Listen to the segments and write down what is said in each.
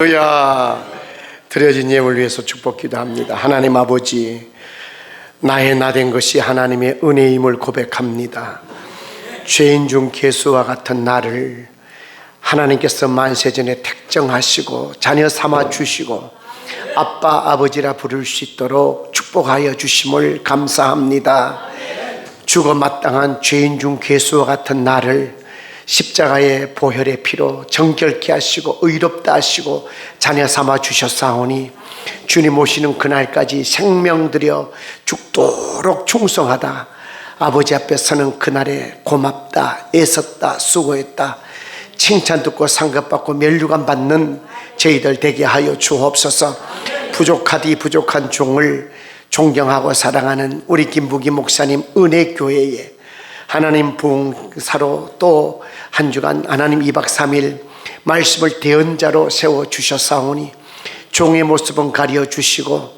할렐루야. 드려진 예물 위해서 축복 기도합니다. 하나님 아버지, 나의 나된 것이 하나님의 은혜임을 고백합니다. 죄인 중 괴수와 같은 나를 하나님께서 만세전에 택정하시고 자녀 삼아 주시고 아빠 아버지라 부를 수 있도록 축복하여 주심을 감사합니다. 죽어 마땅한 죄인 중 괴수와 같은 나를 십자가의 보혈의 피로 정결케 하시고 의롭다 하시고 자녀 삼아 주셨사오니 주님 오시는 그날까지 생명 들여 죽도록 충성하다 아버지 앞에 서는 그날에 고맙다, 애썼다, 수고했다 칭찬 듣고 상급받고 멸류관 받는 저희들 되게 하여 주옵소서. 부족하디 부족한 종을 존경하고 사랑하는 우리 김부기 목사님 은혜교회에 하나님 부흥사로 또 한 주간 하나님 2박 3일 말씀을 대언자로 세워주셨사오니 종의 모습은 가려주시고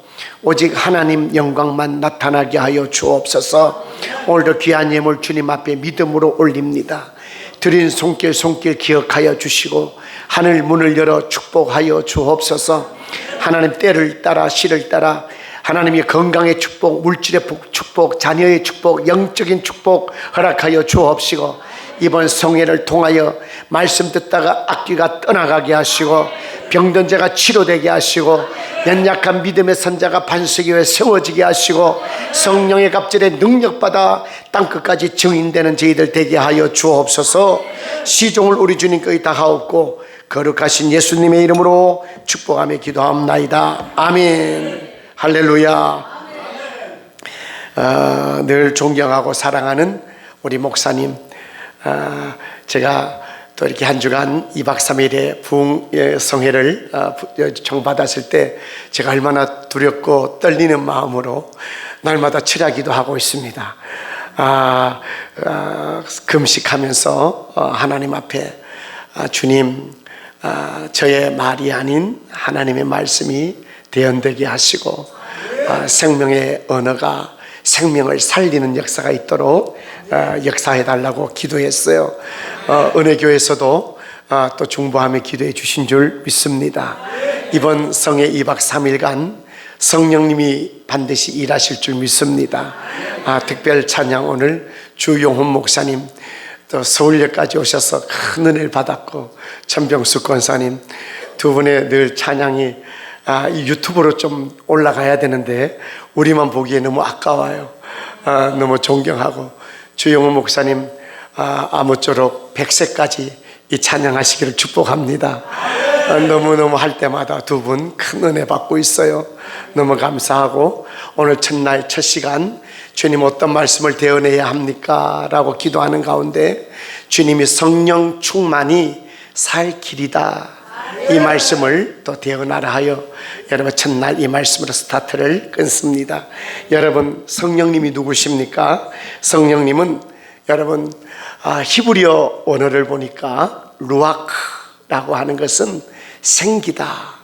오직 하나님 영광만 나타나게 하여 주옵소서. 오늘도 귀한 예물 주님 앞에 믿음으로 올립니다. 드린 손길 기억하여 주시고 하늘 문을 열어 축복하여 주옵소서. 하나님 때를 따라 시를 따라 하나님의 건강의 축복, 물질의 축복, 자녀의 축복, 영적인 축복 허락하여 주옵시고 이번 성회를 통하여 말씀 듣다가 악기가 떠나가게 하시고 병든 자가 치료되게 하시고 연약한 믿음의 선자가 반석 위에 세워지게 하시고 성령의 갑절에 능력받아 땅끝까지 증인되는 저희들 되게 하여 주옵소서. 시종을 우리 주님께 다 하옵고 거룩하신 예수님의 이름으로 축복하며 기도합나이다. 아멘. 할렐루야. 늘 존경하고 사랑하는 우리 목사님, 제가 또 이렇게 한 주간 2박 3일의 부흥성회를 정받았을 때 제가 얼마나 두렵고 떨리는 마음으로 날마다 철야기도 하고 있습니다. 금식하면서 하나님 앞에 주님, 저의 말이 아닌 하나님의 말씀이 대언되게 하시고 생명의 언어가 생명을 살리는 역사가 있도록 역사해달라고 기도했어요. 은혜교회에서도 또 중보하며 기도해 주신 줄 믿습니다. 이번 성회 2박 3일간 성령님이 반드시 일하실 줄 믿습니다. 특별 찬양 오늘 주용훈 목사님 또 서울역까지 오셔서 큰 은혜를 받았고 천병수 권사님 두 분의 늘 찬양이 이 유튜브로 좀 올라가야 되는데 우리만 보기에 너무 아까워요. 너무 존경하고 주영훈 목사님 아무쪼록 100세까지 이 찬양하시기를 축복합니다. 너무너무 할 때마다 두 분 큰 은혜 받고 있어요. 너무 감사하고 오늘 첫날 첫 시간 주님 어떤 말씀을 대언해야 합니까? 라고 기도하는 가운데 주님이 성령 충만이 살 길이다 이 말씀을 또 대언하라 하여 여러분 첫날 이 말씀으로 스타트를 끊습니다. 여러분 성령님이 누구십니까? 성령님은 여러분 히브리어 언어를 보니까 루아크라고 하는 것은 생기다,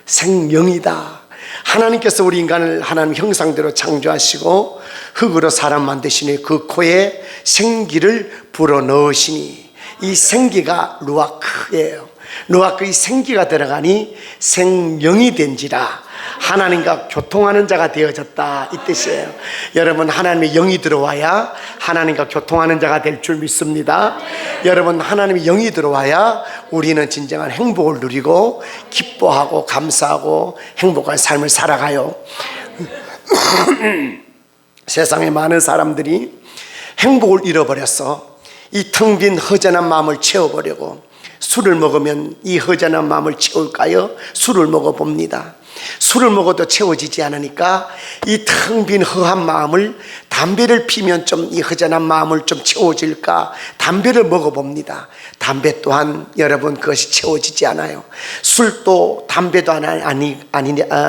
생명이다. 하나님께서 우리 인간을 하나님 형상대로 창조하시고 흙으로 사람 만드시니 그 코에 생기를 불어넣으시니 이 생기가 루아크예요. 루아크의 생기가 들어가니 생명이 된지라 하나님과 교통하는 자가 되어졌다 이 뜻이에요. 여러분 하나님의 영이 들어와야 하나님과 교통하는 자가 될 줄 믿습니다. 여러분 하나님의 영이 들어와야 우리는 진정한 행복을 누리고 기뻐하고 감사하고 행복한 삶을 살아가요. 세상에 많은 사람들이 행복을 잃어버렸어. 이 텅 빈 허전한 마음을 채워보려고 술을 먹으면 이 허전한 마음을 채울까요? 술을 먹어봅니다. 술을 먹어도 채워지지 않으니까 이 텅 빈 허한 마음을 담배를 피면 좀 이 허전한 마음을 좀 채워질까 담배를 먹어봅니다. 담배 또한 여러분 그것이 채워지지 않아요. 술도 담배도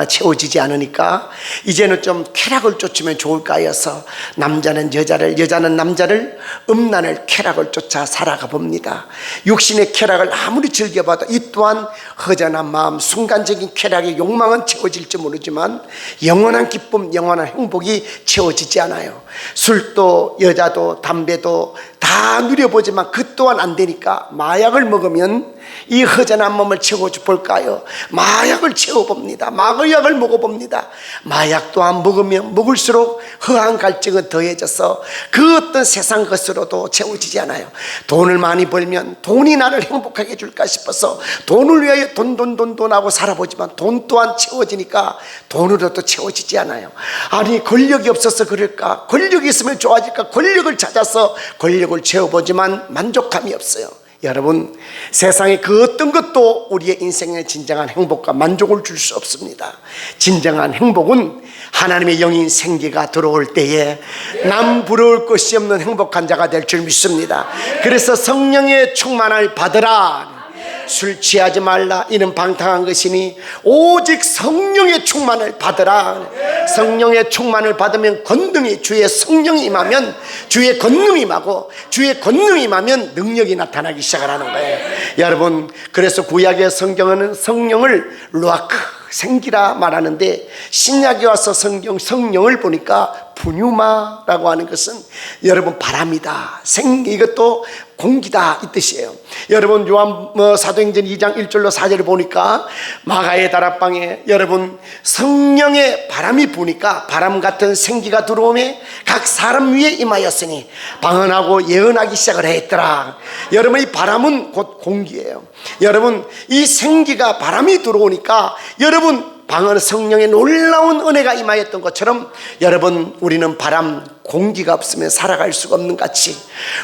채워지지 않으니까 이제는 좀 쾌락을 쫓으면 좋을까 해서 남자는 여자를 여자는 남자를 음란을 쾌락을 쫓아 살아가 봅니다. 육신의 쾌락을 아무리 즐겨봐도 이 또한 허전한 마음 순간적인 쾌락의 욕망은 정도만 채워질지 모르지만 영원한 기쁨, 영원한 행복이 채워지지 않아요. 술도 여자도 담배도 다 누려보지만 그 또한 안 되니까 마약을 먹으면 이 허전한 몸을 채워볼까요? 마약을 채워봅니다. 마약을 먹어봅니다. 마약 또한 먹으면 먹을수록 허한 갈증은 더해져서 그 어떤 세상 것으로도 채워지지 않아요. 돈을 많이 벌면 돈이 나를 행복하게 해줄까 싶어서 돈을 위하여 돈 하고 살아보지만 돈 또한 채워지니까 돈으로도 채워지지 않아요. 아니, 권력이 없어서 그럴까? 권력이 있으면 좋아질까? 권력을 찾아서 권력을 채워보지만 만족감이 없어요. 여러분, 세상에 그 어떤 것도 우리의 인생에 진정한 행복과 만족을 줄 수 없습니다. 진정한 행복은 하나님의 영인 생기가 들어올 때에 남 부러울 것이 없는 행복한 자가 될 줄 믿습니다. 그래서 성령의 충만을 받으라. 술 취하지 말라, 이는 방탕한 것이니 오직 성령의 충만을 받으라. 성령의 충만을 받으면 권능이, 주의 성령이 임하면 주의 권능이 임하고, 주의 권능이 임하면 능력이 나타나기 시작하는 거예요. 여러분, 그래서 구약의 성경은 성령을 루아크, 생기라 말하는데, 신약에 와서 성령을 보니까 분유마라고 하는 것은 여러분 바람이다, 이것도 공기다, 이 뜻이에요. 여러분, 사도행전 2장 1절로 4절을 보니까 마가의 다락방에 여러분 성령의 바람이 부니까 바람 같은 생기가 들어오매 각 사람 위에 임하였으니 방언하고 예언하기 시작을 했더라. 여러분, 이 바람은 곧 공기예요. 여러분, 이 생기가, 바람이 들어오니까 여러분 방언, 성령의 놀라운 은혜가 임하였던 것처럼 여러분, 우리는 바람, 공기가 없으면 살아갈 수가 없는 같이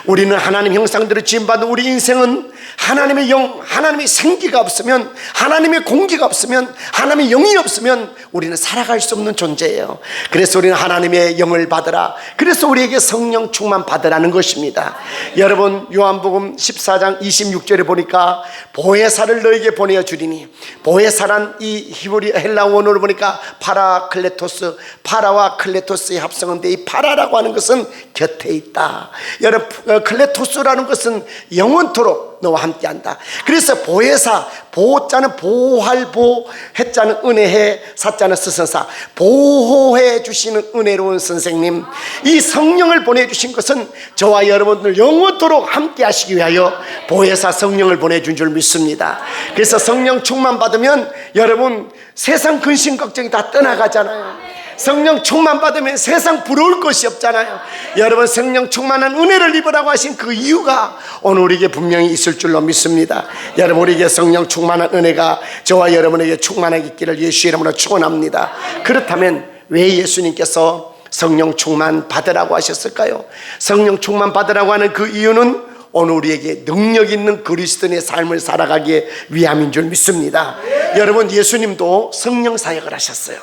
우리는 하나님 형상대로 지음받은 우리 인생은 하나님의 영, 하나님의 생기가 없으면, 하나님의 공기가 없으면, 하나님의 영이 없으면 우리는 살아갈 수 없는 존재예요. 그래서 우리는 하나님의 영을 받으라. 그래서 우리에게 성령 충만 받으라는 것입니다. 여러분, 요한복음 14장 26절에 보니까 보혜사를 너에게 보내어 주리니, 보혜사란 이 히브리 헬라 원어로 보니까 파라클레토스, 파라와 클레토스의 합성인데 이 파라라고 하는 것은 곁에 있다. 여러분, 클레토스라는 것은 영원토록 너와 함께한다. 그래서 보혜사, 보자는 보호할 보, 해자는 은혜해, 사자는 스승사, 보호해 주시는 은혜로운 선생님, 이 성령을 보내주신 것은 저와 여러분들 영원토록 함께 하시기 위하여 보혜사 성령을 보내준 줄 믿습니다. 그래서 성령 충만 받으면 여러분 세상 근심 걱정이 다 떠나가잖아요. 성령 충만 받으면 세상 부러울 것이 없잖아요. 여러분, 성령 충만한 은혜를 입으라고 하신 그 이유가 오늘 우리에게 분명히 있을 줄로 믿습니다. 여러분, 우리에게 성령 충만한 은혜가 저와 여러분에게 충만하게 있기를 예수의 이름으로 축원합니다. 그렇다면 왜 예수님께서 성령 충만 받으라고 하셨을까요? 성령 충만 받으라고 하는 그 이유는 오늘 우리에게 능력 있는 그리스도인의 삶을 살아가기 위함인 줄 믿습니다. 여러분, 예수님도 성령 사역을 하셨어요.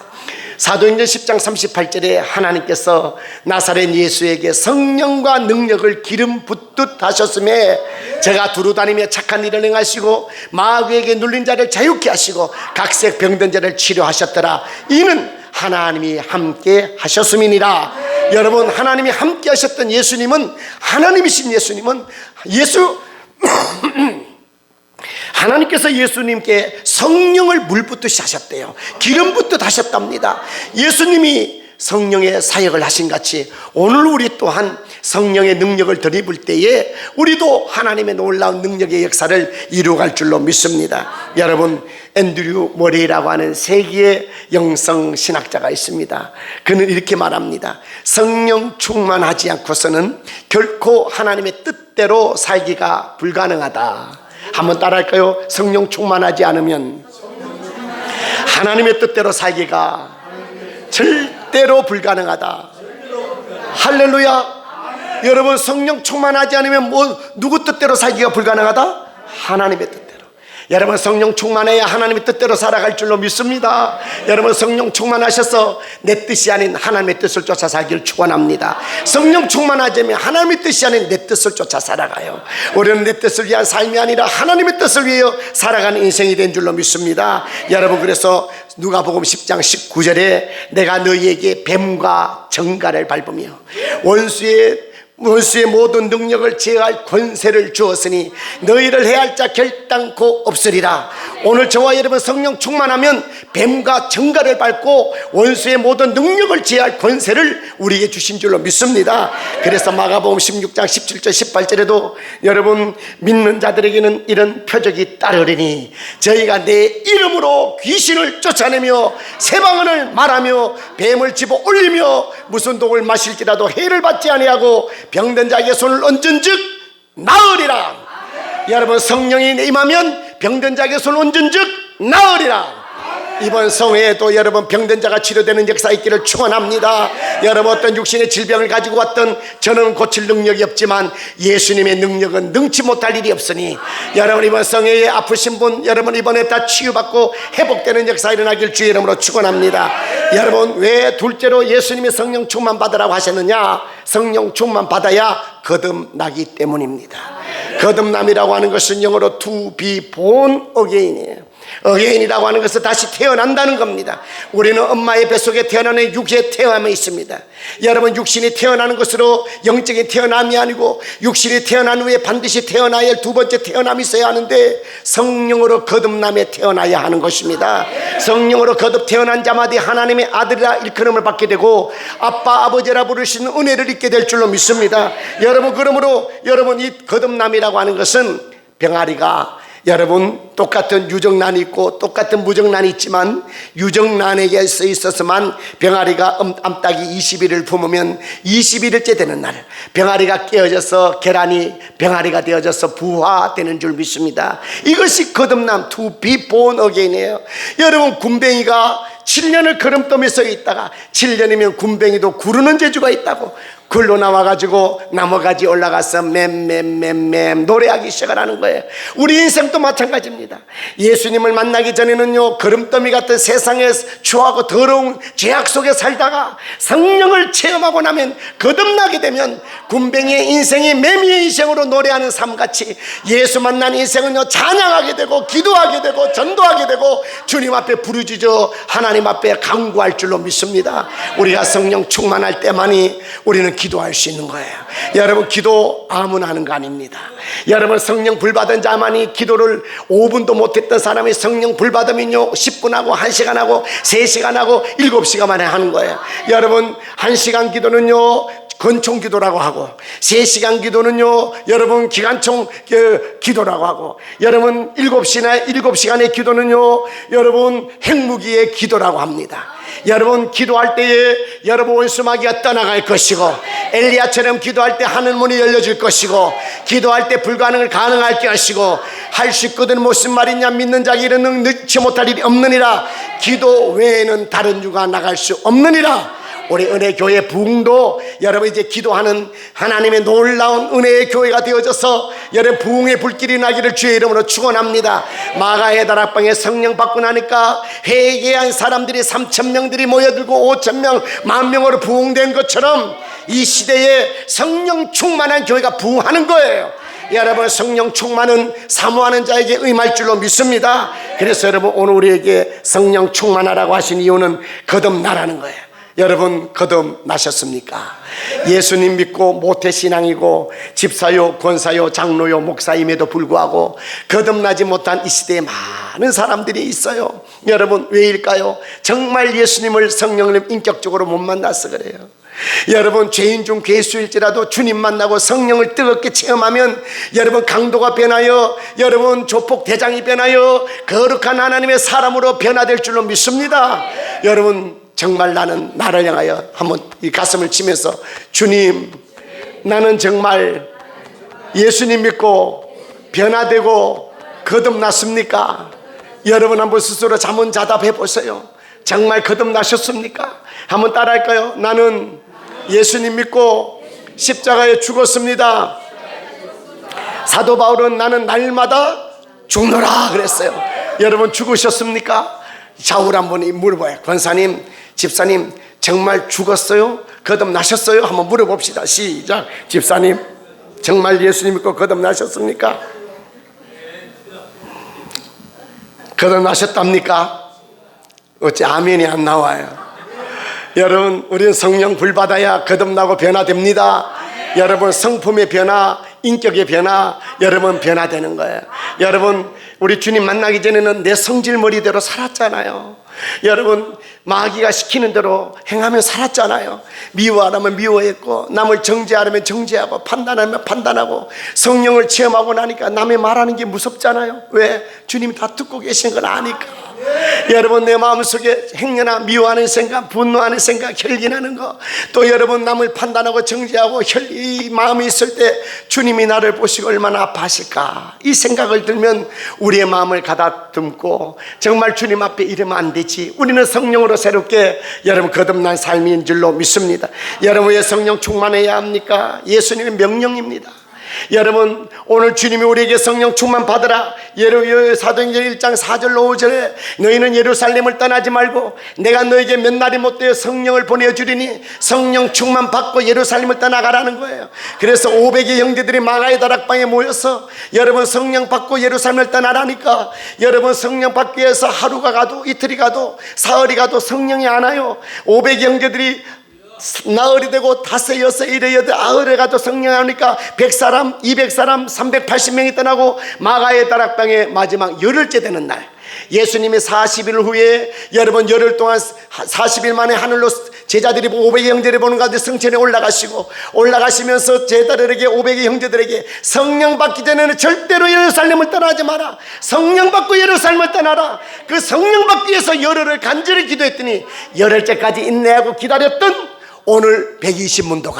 사도행전 10장 38절에 하나님께서 나사렛 예수에게 성령과 능력을 기름 붓듯 하셨음에 제가 두루다니며 착한 일을 행하시고 마귀에게 눌린 자를 자유케 하시고 각색 병든 자를 치료하셨더라. 이는 하나님이 함께 하셨음이니라. 여러분, 하나님이 함께 하셨던 예수님은, 하나님이신 예수님은 하나님께서 예수님께 성령을 물 붓듯이 하셨대요. 기름 붓듯 하셨답니다. 예수님이 성령의 사역을 하신 같이 오늘 우리 또한 성령의 능력을 덧입을 때에 우리도 하나님의 놀라운 능력의 역사를 이루어갈 줄로 믿습니다. 여러분, 앤드류 머레이라고 하는 세계의 영성 신학자가 있습니다. 그는 이렇게 말합니다. 성령 충만하지 않고서는 결코 하나님의 뜻대로 살기가 불가능하다. 한번 따라할까요? 성령 충만하지 않으면 하나님의 뜻대로 살기가 절대로 불가능하다. 할렐루야. 여러분, 성령 충만하지 않으면 누구 뜻대로 살기가 불가능하다? 하나님의 뜻대로. 여러분, 성령 충만해야 하나님의 뜻대로 살아갈 줄로 믿습니다. 여러분, 성령 충만하셔서 내 뜻이 아닌 하나님의 뜻을 쫓아 살기를 축원합니다. 성령 충만하자면 하나님의 뜻이 아닌 내 뜻을 쫓아 살아가요. 우리는 내 뜻을 위한 삶이 아니라 하나님의 뜻을 위하여 살아가는 인생이 된 줄로 믿습니다. 여러분, 그래서 누가복음 10장 19절에 내가 너희에게 뱀과 정갈을 밟으며 원수의 원수의 모든 능력을 제어할 권세를 주었으니 너희를 해할 자 결단코 없으리라. 오늘 저와 여러분 성령 충만하면 뱀과 정갈을 밟고 원수의 모든 능력을 제어할 권세를 우리에게 주신 줄로 믿습니다. 그래서 마가복음 16장 17절 18절에도 여러분 믿는 자들에게는 이런 표적이 따르리니 저희가 내 이름으로 귀신을 쫓아내며 새 방언을 말하며 뱀을 집어 올리며 무슨 독을 마실지라도 해를 받지 아니하고 병든 자에게 손을 얹은즉 나으리라. 여러분 성령이 임하면 병든 자에게 손을 얹은즉 나으리라. 이번 성회에도 여러분 병든 자가 치료되는 역사 있기를 축원합니다. 여러분 어떤 육신의 질병을 가지고 왔던 저는 고칠 능력이 없지만 예수님의 능력은 능치 못할 일이 없으니 여러분 이번 성회에 아프신 분 여러분 이번에 다 치유받고 회복되는 역사 일어나길 주의 이름으로 축원합니다. 여러분 왜 둘째로 예수님의 성령 충만 받으라고 하셨느냐? 성령 충만 받아야 거듭나기 때문입니다. 거듭남이라고 하는 것은 영어로 to be born again이에요. 어게인이라고 하는 것은 다시 태어난다는 겁니다. 우리는 엄마의 뱃속에 태어나는 육체의 태어남에 있습니다. 여러분 육신이 태어나는 것으로 영적인 태어남이 아니고 육신이 태어난 후에 반드시 태어나야 할 두 번째 태어남이 있어야 하는데 성령으로 거듭남에 태어나야 하는 것입니다. 성령으로 거듭 태어난 자마다 하나님의 아들이라 일컬음을 받게 되고 아빠 아버지라 부르시는 은혜를 입게 될 줄로 믿습니다. 여러분 그러므로 여러분 이 거듭남이라고 하는 것은 병아리가 여러분 똑같은 유정란이 있고 똑같은 무정란이 있지만 유정란에게 있어서만 병아리가 암탉이 20일을 품으면 21일째 되는 날 병아리가 깨어져서 계란이 병아리가 되어져서 부화되는 줄 믿습니다. 이것이 거듭남 to be born again이에요. 여러분 군뱅이가 7년을 걸음돌에 서 있다가 7년이면 군뱅이도 구르는 재주가 있다고 글로 나와가지고 나무가지 올라가서 맴 노래하기 시작을 하는 거예요. 우리 인생도 마찬가지입니다. 예수님을 만나기 전에는요 걸음더미 같은 세상에 추하고 더러운 죄악 속에 살다가 성령을 체험하고 나면 거듭나게 되면 군뱅이의 인생이 매미의 인생으로 노래하는 삶같이 예수 만난 인생은요 찬양하게 되고 기도하게 되고 전도하게 되고 주님 앞에 부르짖어 하나님 앞에 간구할 줄로 믿습니다. 우리가 성령 충만할 때만이 우리는 기도할 수 있는 거예요. 여러분 기도 아무나 하는 거 아닙니다. 여러분 성령 불 받은 자만이 기도를 5분도 못했던 사람이 성령 불 받으면요 10분 하고 1시간 하고 3시간 하고 7시간 만에 하는 거예요. 여러분 1시간 기도는요 권총 기도라고 하고 3시간 기도는요 여러분 기관총 기도라고 하고 여러분 7시간의 기도는요 여러분 핵무기의 기도라고 합니다. 여러분 기도할 때에 여러분 원수마귀가 떠나갈 것이고 엘리야처럼 기도할 때 하늘 문이 열려질 것이고 기도할 때 불가능을 가능할 것이고 할 수 있거든 무슨 말이냐 믿는 자에게 이르는 넣지 못할 일이 없느니라. 기도 외에는 다른 유가 나갈 수 없느니라. 우리 은혜교회 부흥도 여러분 이제 기도하는 하나님의 놀라운 은혜의 교회가 되어져서 여러분 부흥의 불길이 나기를 주의 이름으로 축원합니다. 마가의 다락방에 성령 받고 나니까 회개한 사람들이 3,000명들이 모여들고 5,000명 10,000명으로 부흥된 것처럼 이 시대에 성령 충만한 교회가 부흥하는 거예요. 여러분 성령 충만은 사모하는 자에게 임할 줄로 믿습니다. 그래서 여러분 오늘 우리에게 성령 충만하라고 하신 이유는 거듭나라는 거예요. 여러분 거듭나셨습니까? 예수님 믿고 모태신앙이고 집사요 권사요 장로요 목사임에도 불구하고 거듭나지 못한 이 시대에 많은 사람들이 있어요. 여러분 왜일까요? 정말 예수님을 성령을 인격적으로 못 만나서 그래요. 여러분 죄인 중 괴수일지라도 주님 만나고 성령을 뜨겁게 체험하면 여러분 강도가 변하여 여러분 조폭 대장이 변하여 거룩한 하나님의 사람으로 변화될 줄로 믿습니다. 여러분 정말 나는 나를 향하여 한번 이 가슴을 치면서 주님 나는 정말 예수님 믿고 변화되고 거듭났습니까? 여러분 한번 스스로 자문자답해 보세요. 정말 거듭나셨습니까? 한번 따라할까요? 나는 예수님 믿고 십자가에 죽었습니다. 사도 바울은 나는 날마다 죽노라 그랬어요. 여러분 죽으셨습니까? 좌우를 한번 물어봐요. 권사님 집사님 정말 죽었어요? 거듭나셨어요? 한번 물어봅시다. 시작. 집사님 정말 예수님 믿고 거듭나셨습니까? 거듭나셨답니까? 어째 아멘이 안 나와요? 여러분 우리는 성령 불 받아야 거듭나고 변화됩니다. 여러분 성품의 변화, 인격의 변화, 여러분 변화되는 거예요. 여러분 우리 주님 만나기 전에는 내 성질머리대로 살았잖아요. 여러분 마귀가 시키는 대로 행하며 살았잖아요. 미워하라면 미워했고, 남을 정죄하라면 정죄하고, 판단하면 판단하고, 성령을 체험하고 나니까 남의 말하는 게 무섭잖아요. 왜? 주님이 다 듣고 계신 걸 아니까. 여러분 내 마음속에 행여나 미워하는 생각, 분노하는 생각, 혈기나는 거, 또 여러분 남을 판단하고 정죄하고 이 마음이 있을 때 주님이 나를 보시고 얼마나 아파하실까, 이 생각을 들면 우리의 마음을 가다듬고 정말 주님 앞에 이러면 안 되지, 우리는 성령으로 새롭게 여러분 거듭난 삶인 줄로 믿습니다. 여러분 왜 성령 충만해야 합니까? 예수님의 명령입니다. 여러분 오늘 주님이 우리에게 성령 충만 받으라, 사도행전 1장 4절로 5절에 너희는 예루살렘을 떠나지 말고 내가 너에게 몇 날이 못되어 성령을 보내주리니 성령 충만 받고 예루살렘을 떠나가라는 거예요. 그래서 500의 형제들이 마가의 다락방에 모여서 여러분 성령 받고 예루살렘을 떠나라니까, 여러분 성령 받기 위해서 하루가 가도 이틀이 가도 사흘이 가도 성령이 안 와요. 500의 형제들이 나흘이 되고 다섯 여섯 일에 여덟 아흘에 가도 성령 하니까 100사람 200사람 380명이 떠나고 마가의 다락방에 마지막 열흘째 되는 날, 예수님의 40일 후에 여러분 열흘 동안 40일 만에 하늘로 제자들이 500의 형제를 보는 가운데 성전에 올라가시면서 제자들에게 500의 형제들에게 성령 받기 전에는 절대로 예루살렘을 떠나지 마라, 성령 받고 예루살렘을 떠나라. 그 성령 받기 위해서 열흘을 간절히 기도했더니 열흘째까지 인내하고 기다렸던 오늘 120문도가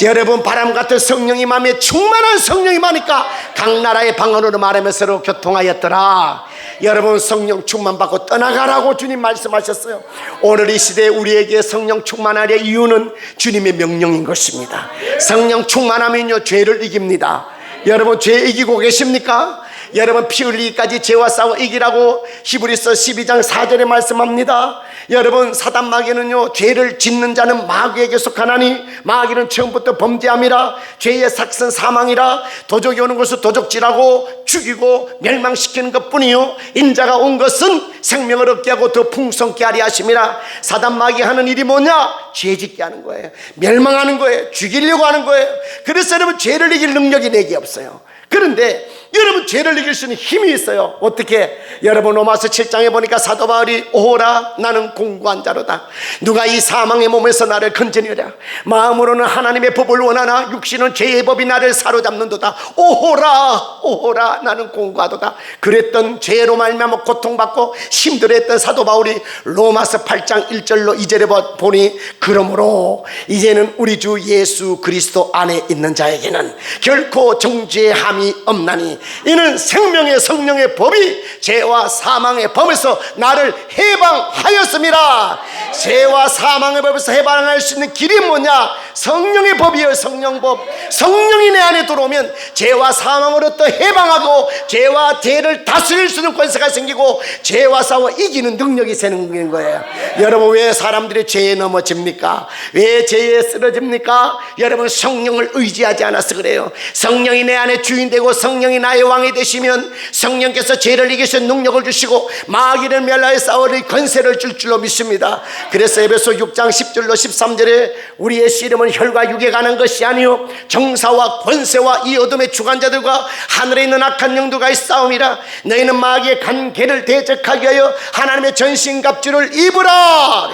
여러분 바람 같은 성령이 마음에 충만한 성령이 많으니까 각 나라의 방언으로 말하며 서로 교통하였더라. 여러분 성령 충만 받고 떠나가라고 주님 말씀하셨어요. 오늘 이 시대에 우리에게 성령 충만하려 이유는 주님의 명령인 것입니다. 성령 충만하면요 죄를 이깁니다. 여러분 죄 이기고 계십니까? 여러분 피 흘리기까지 죄와 싸워 이기라고 히브리서 12장 4절에 말씀합니다. 여러분 사단 마귀는요 죄를 짓는 자는 마귀에게 속하나니 마귀는 처음부터 범죄함이라 죄의 삭선 사망이라 도적이 오는 것을 도적질하고 죽이고 멸망시키는 것뿐이요 인자가 온 것은 생명을 얻게 하고 더 풍성케 하리 하심이라. 사단 마귀 하는 일이 뭐냐? 죄짓게 하는 거예요. 멸망하는 거예요. 죽이려고 하는 거예요. 그래서 여러분 죄를 이길 능력이 내게 없어요. 그런데 여러분 죄를 이길 수 있는 힘이 있어요. 어떻게? 여러분 로마서 7장에 보니까 사도 바울이 오호라 나는 공고한 자로다. 누가 이 사망의 몸에서 나를 건져내랴. 마음으로는 하나님의 법을 원하나 육신은 죄의 법이 나를 사로잡는도다. 오호라 나는 공고하도다. 그랬던 죄로 말미암아 고통받고 힘들어했던 사도 바울이 로마서 8장 1절로 2절에 보니 그러므로 이제는 우리 주 예수 그리스도 안에 있는 자에게는 결코 정죄함이 없나니 이는 생명의 성령의 법이 죄와 사망의 법에서 나를 해방하였습니다. 죄와 사망의 법에서 해방할 수 있는 길이 뭐냐? 성령의 법이에요. 성령법. 성령이 내 안에 들어오면 죄와 사망으로부터 해방하고 죄와 죄를 다스릴 수 있는 권세가 생기고 죄와 싸워 이기는 능력이 생기는 거예요. 여러분 왜 사람들이 죄에 넘어집니까? 왜 죄에 쓰러집니까? 여러분 성령을 의지하지 않아서 그래요. 성령이 내 안에 주인 되고 성령이 나의 왕이 되시면 성령께서 죄를 이길 수 있는 능력을 주시고 마귀를 멸하여 싸울 권세를 줄 줄로 믿습니다. 그래서 에베소 6장 10절로 13절에 우리의 씨름은 혈과 육에 관한 것이 아니요 정사와 권세와 이 어둠의 주관자들과 하늘에 있는 악한 영들과의 싸움이라. 너희는 마귀의 간계를 대적하기 위하여 하나님의 전신갑주를 입으라.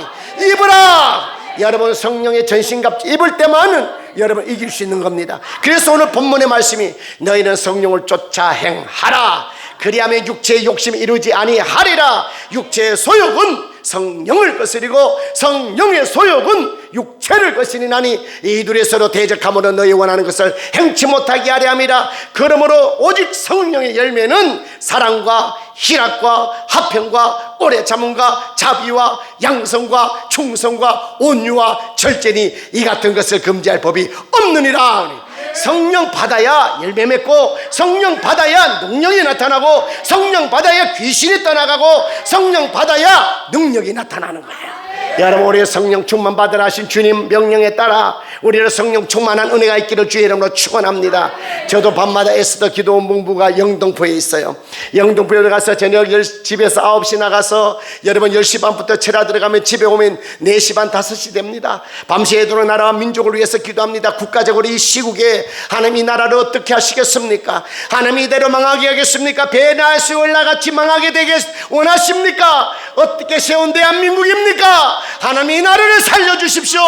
여러분 성령의 전신갑주 입을 때만은 여러분 이길 수 있는 겁니다. 그래서 오늘 본문의 말씀이 너희는 성령을 쫓아 행하라. 그리하면 육체의 욕심이 이루지 아니하리라. 육체의 소욕은 성령을 거스리고 성령의 소욕은 육체를 거스리나니 이 둘이 서로 대적함으로 너희 원하는 것을 행치 못하게 하려 함이라. 그러므로 오직 성령의 열매는 사랑과 희락과 화평과 오래 참음과 자비와 양성과 충성과 온유와 절제니 이 같은 것을 금지할 법이 없느니라. 성령 받아야 열매 맺고 성령 받아야 능력이 나타나고 성령 받아야 귀신이 떠나가고 성령 받아야 능력이 나타나는 거예요. 여러분, 우리의 성령 충만 받으라 하신 주님 명령에 따라 우리의 성령 충만한 은혜가 있기를 주의 이름으로 축원합니다. 저도 밤마다 애쓰다 기도원 본부가 영등포에 있어요. 영등포에 들어가서 저녁 집에서 9시 나가서 여러분 10시 반부터 체라 들어가면 집에 오면 4시 반 5시 됩니다. 밤새도록 나라와 민족을 위해서 기도합니다. 국가적으로 이 시국에 하나님 이 나라를 어떻게 하시겠습니까? 하나님 이대로 망하게 하겠습니까? 베네수엘라 같이 망하게 되게 원하십니까? 어떻게 세운 대한민국입니까? 하나님 이 나라를 살려주십시오.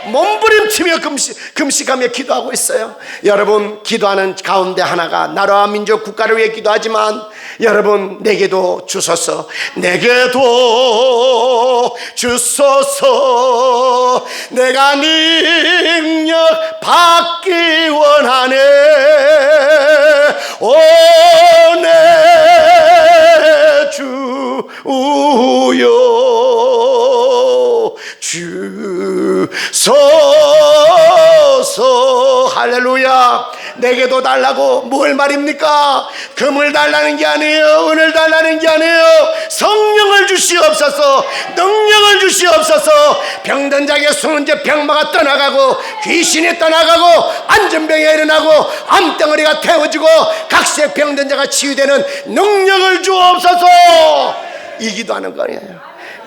몸부림치며 금식하며 기도하고 있어요. 여러분, 기도하는 가운데 하나가 나라와 민족 국가를 위해 기도하지만 여러분, 내게도 주소서, 내게도 주소서. 내가 능력 받기 원하네. 오 내 주여 주소서. 할렐루야. 내게도 달라고 뭘 말입니까? 금을 달라는 게 아니에요. 은을 달라는 게 아니에요. 성령을 주시옵소서. 능력을 주시옵소서. 병든 자에게 수은제 병마가 떠나가고 귀신이 떠나가고 안전병이 일어나고 암덩어리가 태워지고 각색 병든 자가 치유되는 능력을 주옵소서. 이 기도하는 거예요.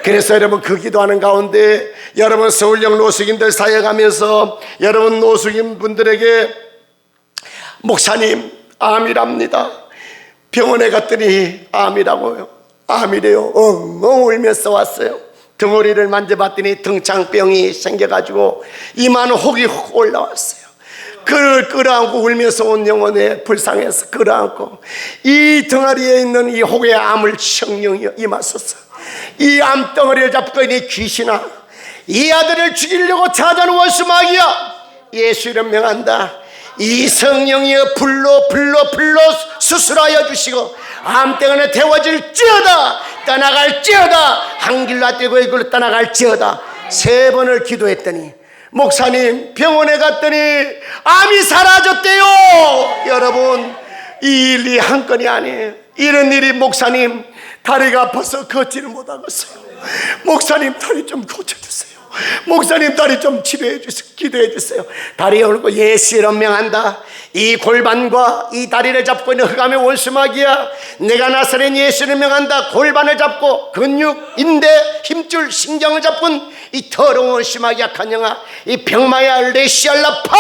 그래서 여러분, 그 기도하는 가운데 여러분 서울역 노숙인들 사역하면서 여러분 노숙인 분들에게 목사님 암이랍니다. 병원에 갔더니 암이라고요. 암이래요. 엉엉 울면서 왔어요. 덩어리를 만져봤더니 등창병이 생겨가지고 이만 혹이 혹 올라왔어요. 그를 끌어안고 울면서 온 영혼에 불쌍해서 끌어안고 이 덩어리에 있는 이 혹의 암을 성령이 임하소서. 이 암덩어리를 잡고 있는 귀신아, 이 아들을 죽이려고 찾아온 원수마귀야, 예수 이름 명한다. 이 성령이여 불로 수술하여 주시고 암덩어리에 태워질지어다. 떠나갈지어다. 한 길로 뛰고 이 길로 떠나갈지어다. 3번을 기도했더니 목사님, 병원에 갔더니 암이 사라졌대요. 여러분, 이 일이 한 건이 아니에요. 이런 일이 목사님 다리가 아파서 걷지를 못하겠어요. 목사님 다리 좀 고쳐주세요. 목사님 다리 좀 치료해 주세요. 기도해 주세요. 다리 올고 예수 이름 명한다. 이 골반과 이 다리를 잡고 있는 흑암의 원수마귀야, 내가 나사렛 예수를 명한다. 골반을 잡고 근육, 인대, 힘줄, 신경을 잡고 이 더러운 원수마귀 약한 영아, 이 병마야 레시알라파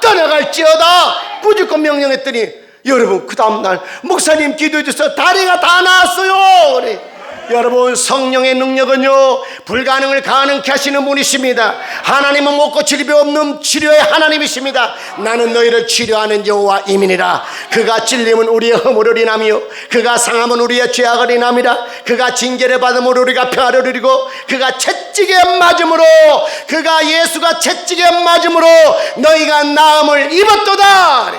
떠나갈지어다. 꾸짖고 명령했더니 여러분, 그 다음날 목사님 기도해 주셔서 다리가 다 나았어요. 그래. 여러분, 성령의 능력은요 불가능을 가능케 하시는 분이십니다. 하나님은 못 고칠 비 없는 치료의 하나님이십니다. 나는 너희를 치료하는 여호와 이민이라. 그가 찔림은 우리의 허물을 인하며 그가 상함은 우리의 죄악을 인함이라. 그가 징계를 받음으로 우리가 평화를 누리고 그가 채찍에 맞음으로, 그가 예수가 채찍에 맞음으로 너희가 나음을 입었도다. 그래.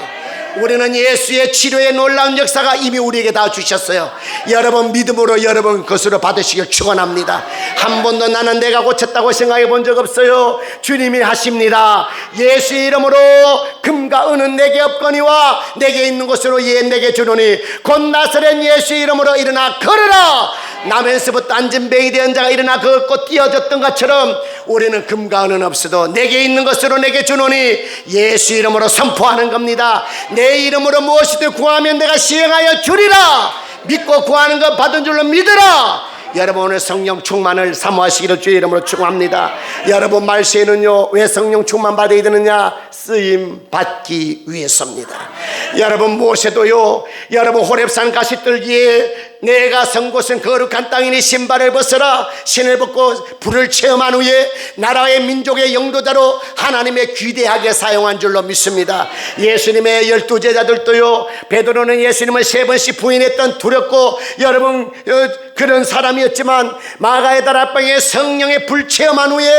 우리는 예수의 치료의 놀라운 역사가 이미 우리에게 다 주셨어요. 여러분, 믿음으로 여러분 것으로 받으시길 축원합니다. 한 번도 나는 내가 고쳤다고 생각해 본 적 없어요. 주님이 하십니다. 예수의 이름으로 금과 은은 내게 없거니와 내게 있는 것으로 내게 주노니 곧 나사렛 예수의 이름으로 일어나 걸으라. 남에서부터 안전병이 된 자가 일어나 걷고 뛰어졌던 것처럼 우리는 금과 은은 없어도 내게 있는 것으로 내게 주노니 예수 이름으로 선포하는 겁니다. 내 이름으로 무엇이든 구하면 내가 시행하여 주리라. 믿고 구하는 것 받은 줄로 믿으라. 여러분, 오늘 성령 충만을 사모하시기를 주의 이름으로 축원합니다. 여러분, 말세에는요 왜 성령 충만 받아야 되느냐? 쓰임 받기 위해서입니다. 여러분, 모세도요 여러분 호렙산 가시떨기에 내가 선 곳은 거룩한 땅이니 신발을 벗어라. 신을 벗고 불을 체험한 후에 나라의 민족의 영도자로 하나님의 귀대하게 사용한 줄로 믿습니다. 예수님의 12제자들도요 베드로는 예수님을 3번씩 부인했던 두렵고 여러분 그런 사람이었지만 마가의 다락방에 성령의 불 체험한 후에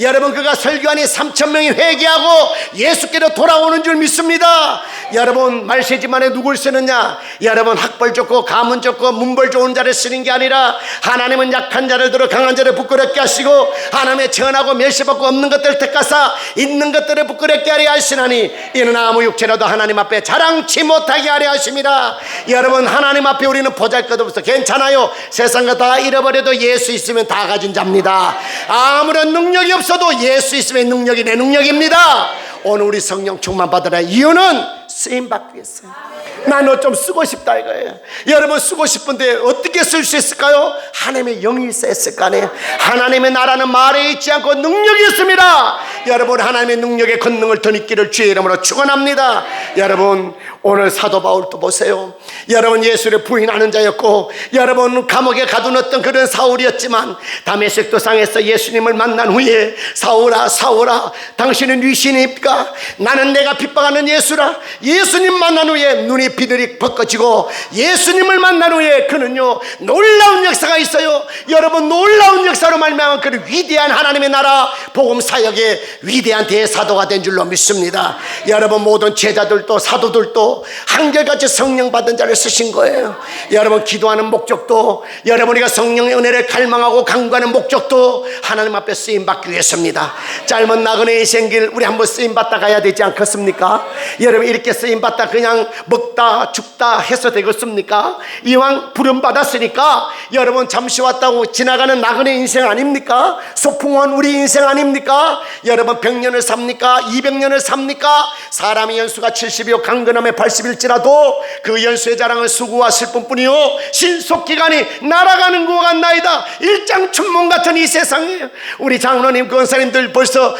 여러분 그가 설교하니 3,000명이 회개하고 예수께로 돌아오는 줄 믿습니다. 여러분, 말세지만에 누굴 쓰느냐? 여러분, 학벌 좋고 가문 좋고 문벌 좋은 자를 쓰는 게 아니라 하나님은 약한 자를 들어 강한 자를 부끄럽게 하시고 하나님의 전하고 멸시받고 없는 것들을 택하사 있는 것들을 부끄럽게 하려 하시나니 이는 아무 육체라도 하나님 앞에 자랑치 못하게 하려 하십니다. 여러분, 하나님 앞에 우리는 보잘것없어 괜찮아요. 세상과 다 잃어버려도 예수 있으면 다 가진 자입니다. 아무런 능력이 없어도 예수 있으면 능력이 내 능력입니다. 오늘 우리 성령 충만 받으라. 이유는 쓰임받기 위해서요. 나 너 좀 쓰고 싶다 이거예요. 여러분 쓰고 싶은데 어떻게 쓸 수 있을까요? 하나님의 영이 있을 거 아니에요. 하나님의 나라는 말에 있지 않고 능력이 있습니다. 여러분 하나님의 능력의 권능을 더 있기를 주의 이름으로 축원합니다. 여러분 오늘 사도 바울도 보세요. 여러분 예수를 부인하는 자였고 여러분 감옥에 가두었던 그런 사울이었지만 다메섹 도상에서 예수님을 만난 후에 사울아 사울아 당신은 위신입니까? 나는 내가 핍박하는 예수라. 예수님 만난 후에 눈이 비들이 벗겨지고 예수님을 만난 후에 그는요 놀라운 역사가 있어요. 여러분 놀라운 역사로 말미암아 그 위대한 하나님의 나라 복음 사역의 위대한 대사도가 된 줄로 믿습니다. 여러분 모든 제자들도 사도들도 한결같이 성령 받은 자를 쓰신 거예요. 여러분 기도하는 목적도 여러분이가 성령의 은혜를 갈망하고 간구하는 목적도 하나님 앞에 쓰임받기 위해서입니다. 짧은 나그네의 생길 우리 한번 쓰임받다 가야 되지 않겠습니까? 여러분 이렇게 쓰임받다 그냥 먹다 죽다 해서 되겠습니까? 이왕 부름받았으니까 여러분 잠시 왔다고 지나가는 나그네 인생 아닙니까? 소풍원 우리 인생 아닙니까? 여러분 100년을 삽니까? 200년을 삽니까? 사람의 연수가 70이요 강건함에 80일지라도 그 연수의 자랑은 수고와 슬픔뿐이요 신속기간이 날아가는 것 같나이다. 일장춘몽 같은 이 세상에 우리 장로님 권사님들 벌써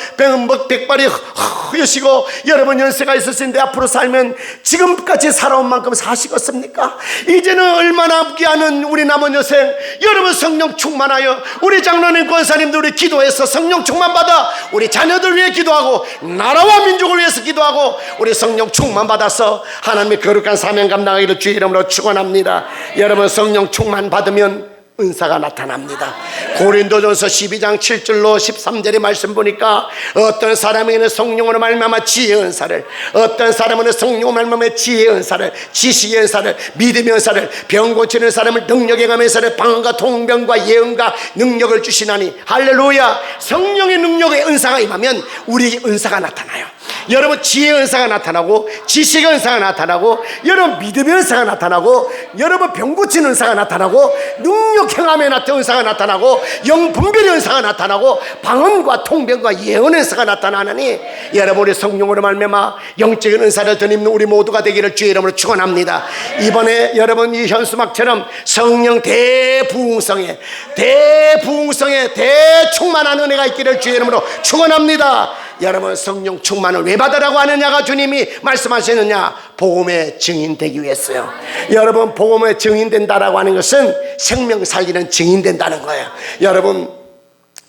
백발이 허여시고 여러분 연세가 있으신데 앞으로 살면 지금까지 살아온 만큼 사시겠습니까? 이제는 얼마나 귀하는 우리 남은 여생 여러분 성령 충만하여 우리 장로님 권사님들 우리 기도해서 성령 충만 받아 우리 자녀들 위해 기도하고 나라와 민족을 위해서 기도하고 우리 성령 충만 받아서 하나님의 거룩한 사명 감당하기를 주의 이름으로 축원합니다. 여러분 성령 충만 받으면 은사가 나타납니다. 고린도전서 12장 7절로 13절의 말씀 보니까 어떤 사람에게는 성령으로 말미암아 지혜의 은사를, 어떤 사람은 성령으로 말미암아 지혜의 은사를, 지식의 은사를, 믿음의 은사를, 병 고치는 사람을 능력의 감의 은사를, 방언과 통병과 예언과 능력을 주시나니 할렐루야. 성령의 능력의 은사가 임하면 우리 은사가 나타나요. 여러분 지혜의 은사가 나타나고 지식의 은사가 나타나고 여러분 믿음의 은사가 나타나고 여러분 병 고치는 은사가 나타나고 능력 행함의 은사가 나타나고 영분별의 은사가 나타나고 방언과 통변과 예언의 은사가 나타나니 여러분의 성령으로 말미암아 영적인 은사를 덧입는 우리 모두가 되기를 주의 이름으로 축원합니다. 이번에 여러분 이 현수막처럼 성령 대부흥성에 대충만한 은혜가 있기를 주의 이름으로 축원합니다. 여러분 성령 충만을 왜 받으라고 하느냐가 주님이 말씀하시느냐? 복음의 증인되기 위해서요. 여러분 복음의 증인된다라고 하는 것은 생명 살리는 증인된다는 거예요. 여러분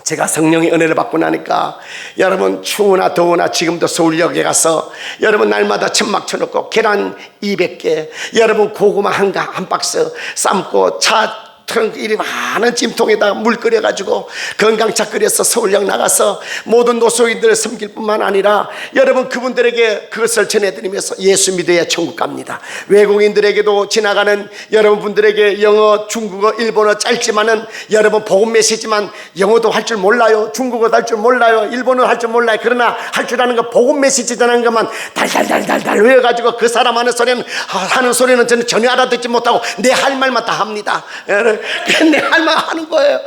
제가 성령의 은혜를 받고 나니까 여러분 추우나 더우나 지금도 서울역에 가서 여러분 날마다 천막 쳐놓고 계란 200개 여러분 고구마 한 박스 삶고 차 이리 많은 찜통에다 물 끓여가지고 건강차 끓여서 서울역 나가서 모든 노소인들을 섬길 뿐만 아니라 여러분 그분들에게 그것을 전해드리면서 예수 믿어야 천국 갑니다. 외국인들에게도 지나가는 여러분들에게 영어, 중국어, 일본어 짧지만은 여러분 복음 메시지만 영어도 할 줄 몰라요, 중국어도 할 줄 몰라요, 일본어 할 줄 몰라요. 그러나 할 줄 아는 거 복음 메시지 전하는 것만 달달달달달 외워가지고 그 사람 하는 소리는 저는 전혀 알아듣지 못하고 내 할 말만 다 합니다. 내 할 말 하는 거예요.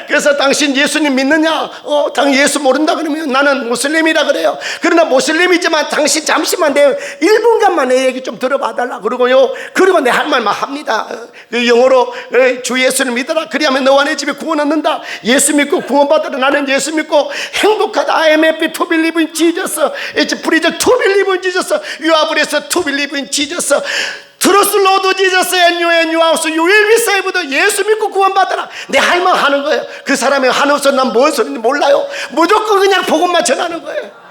그래서 당신 예수님 믿느냐? 당 예수 모른다 그러면 나는 모슬림이라 그래요. 그러나 모슬림이지만 당신 잠시만 내 1분간만 내 얘기 좀 들어봐달라 그러고요. 그리고 내 할 말만 합니다. 그 영어로 주 예수를 믿어라. 그리하면 너와 내 집에 구원 얻는다. 예수 믿고 구원 받으라. 나는 예수 믿고 행복하다. I am happy to believe in Jesus. It's pleasure to believe in Jesus. You are blessed to believe in Jesus. Trust Lord Jesus and your house you will be saved. 예수 믿고 구원받아라. 내 할 말 하는 거예요. 그 사람의 하는 소리 난 뭔 소리인지 몰라요. 무조건 그냥 복음만 전하는 거예요.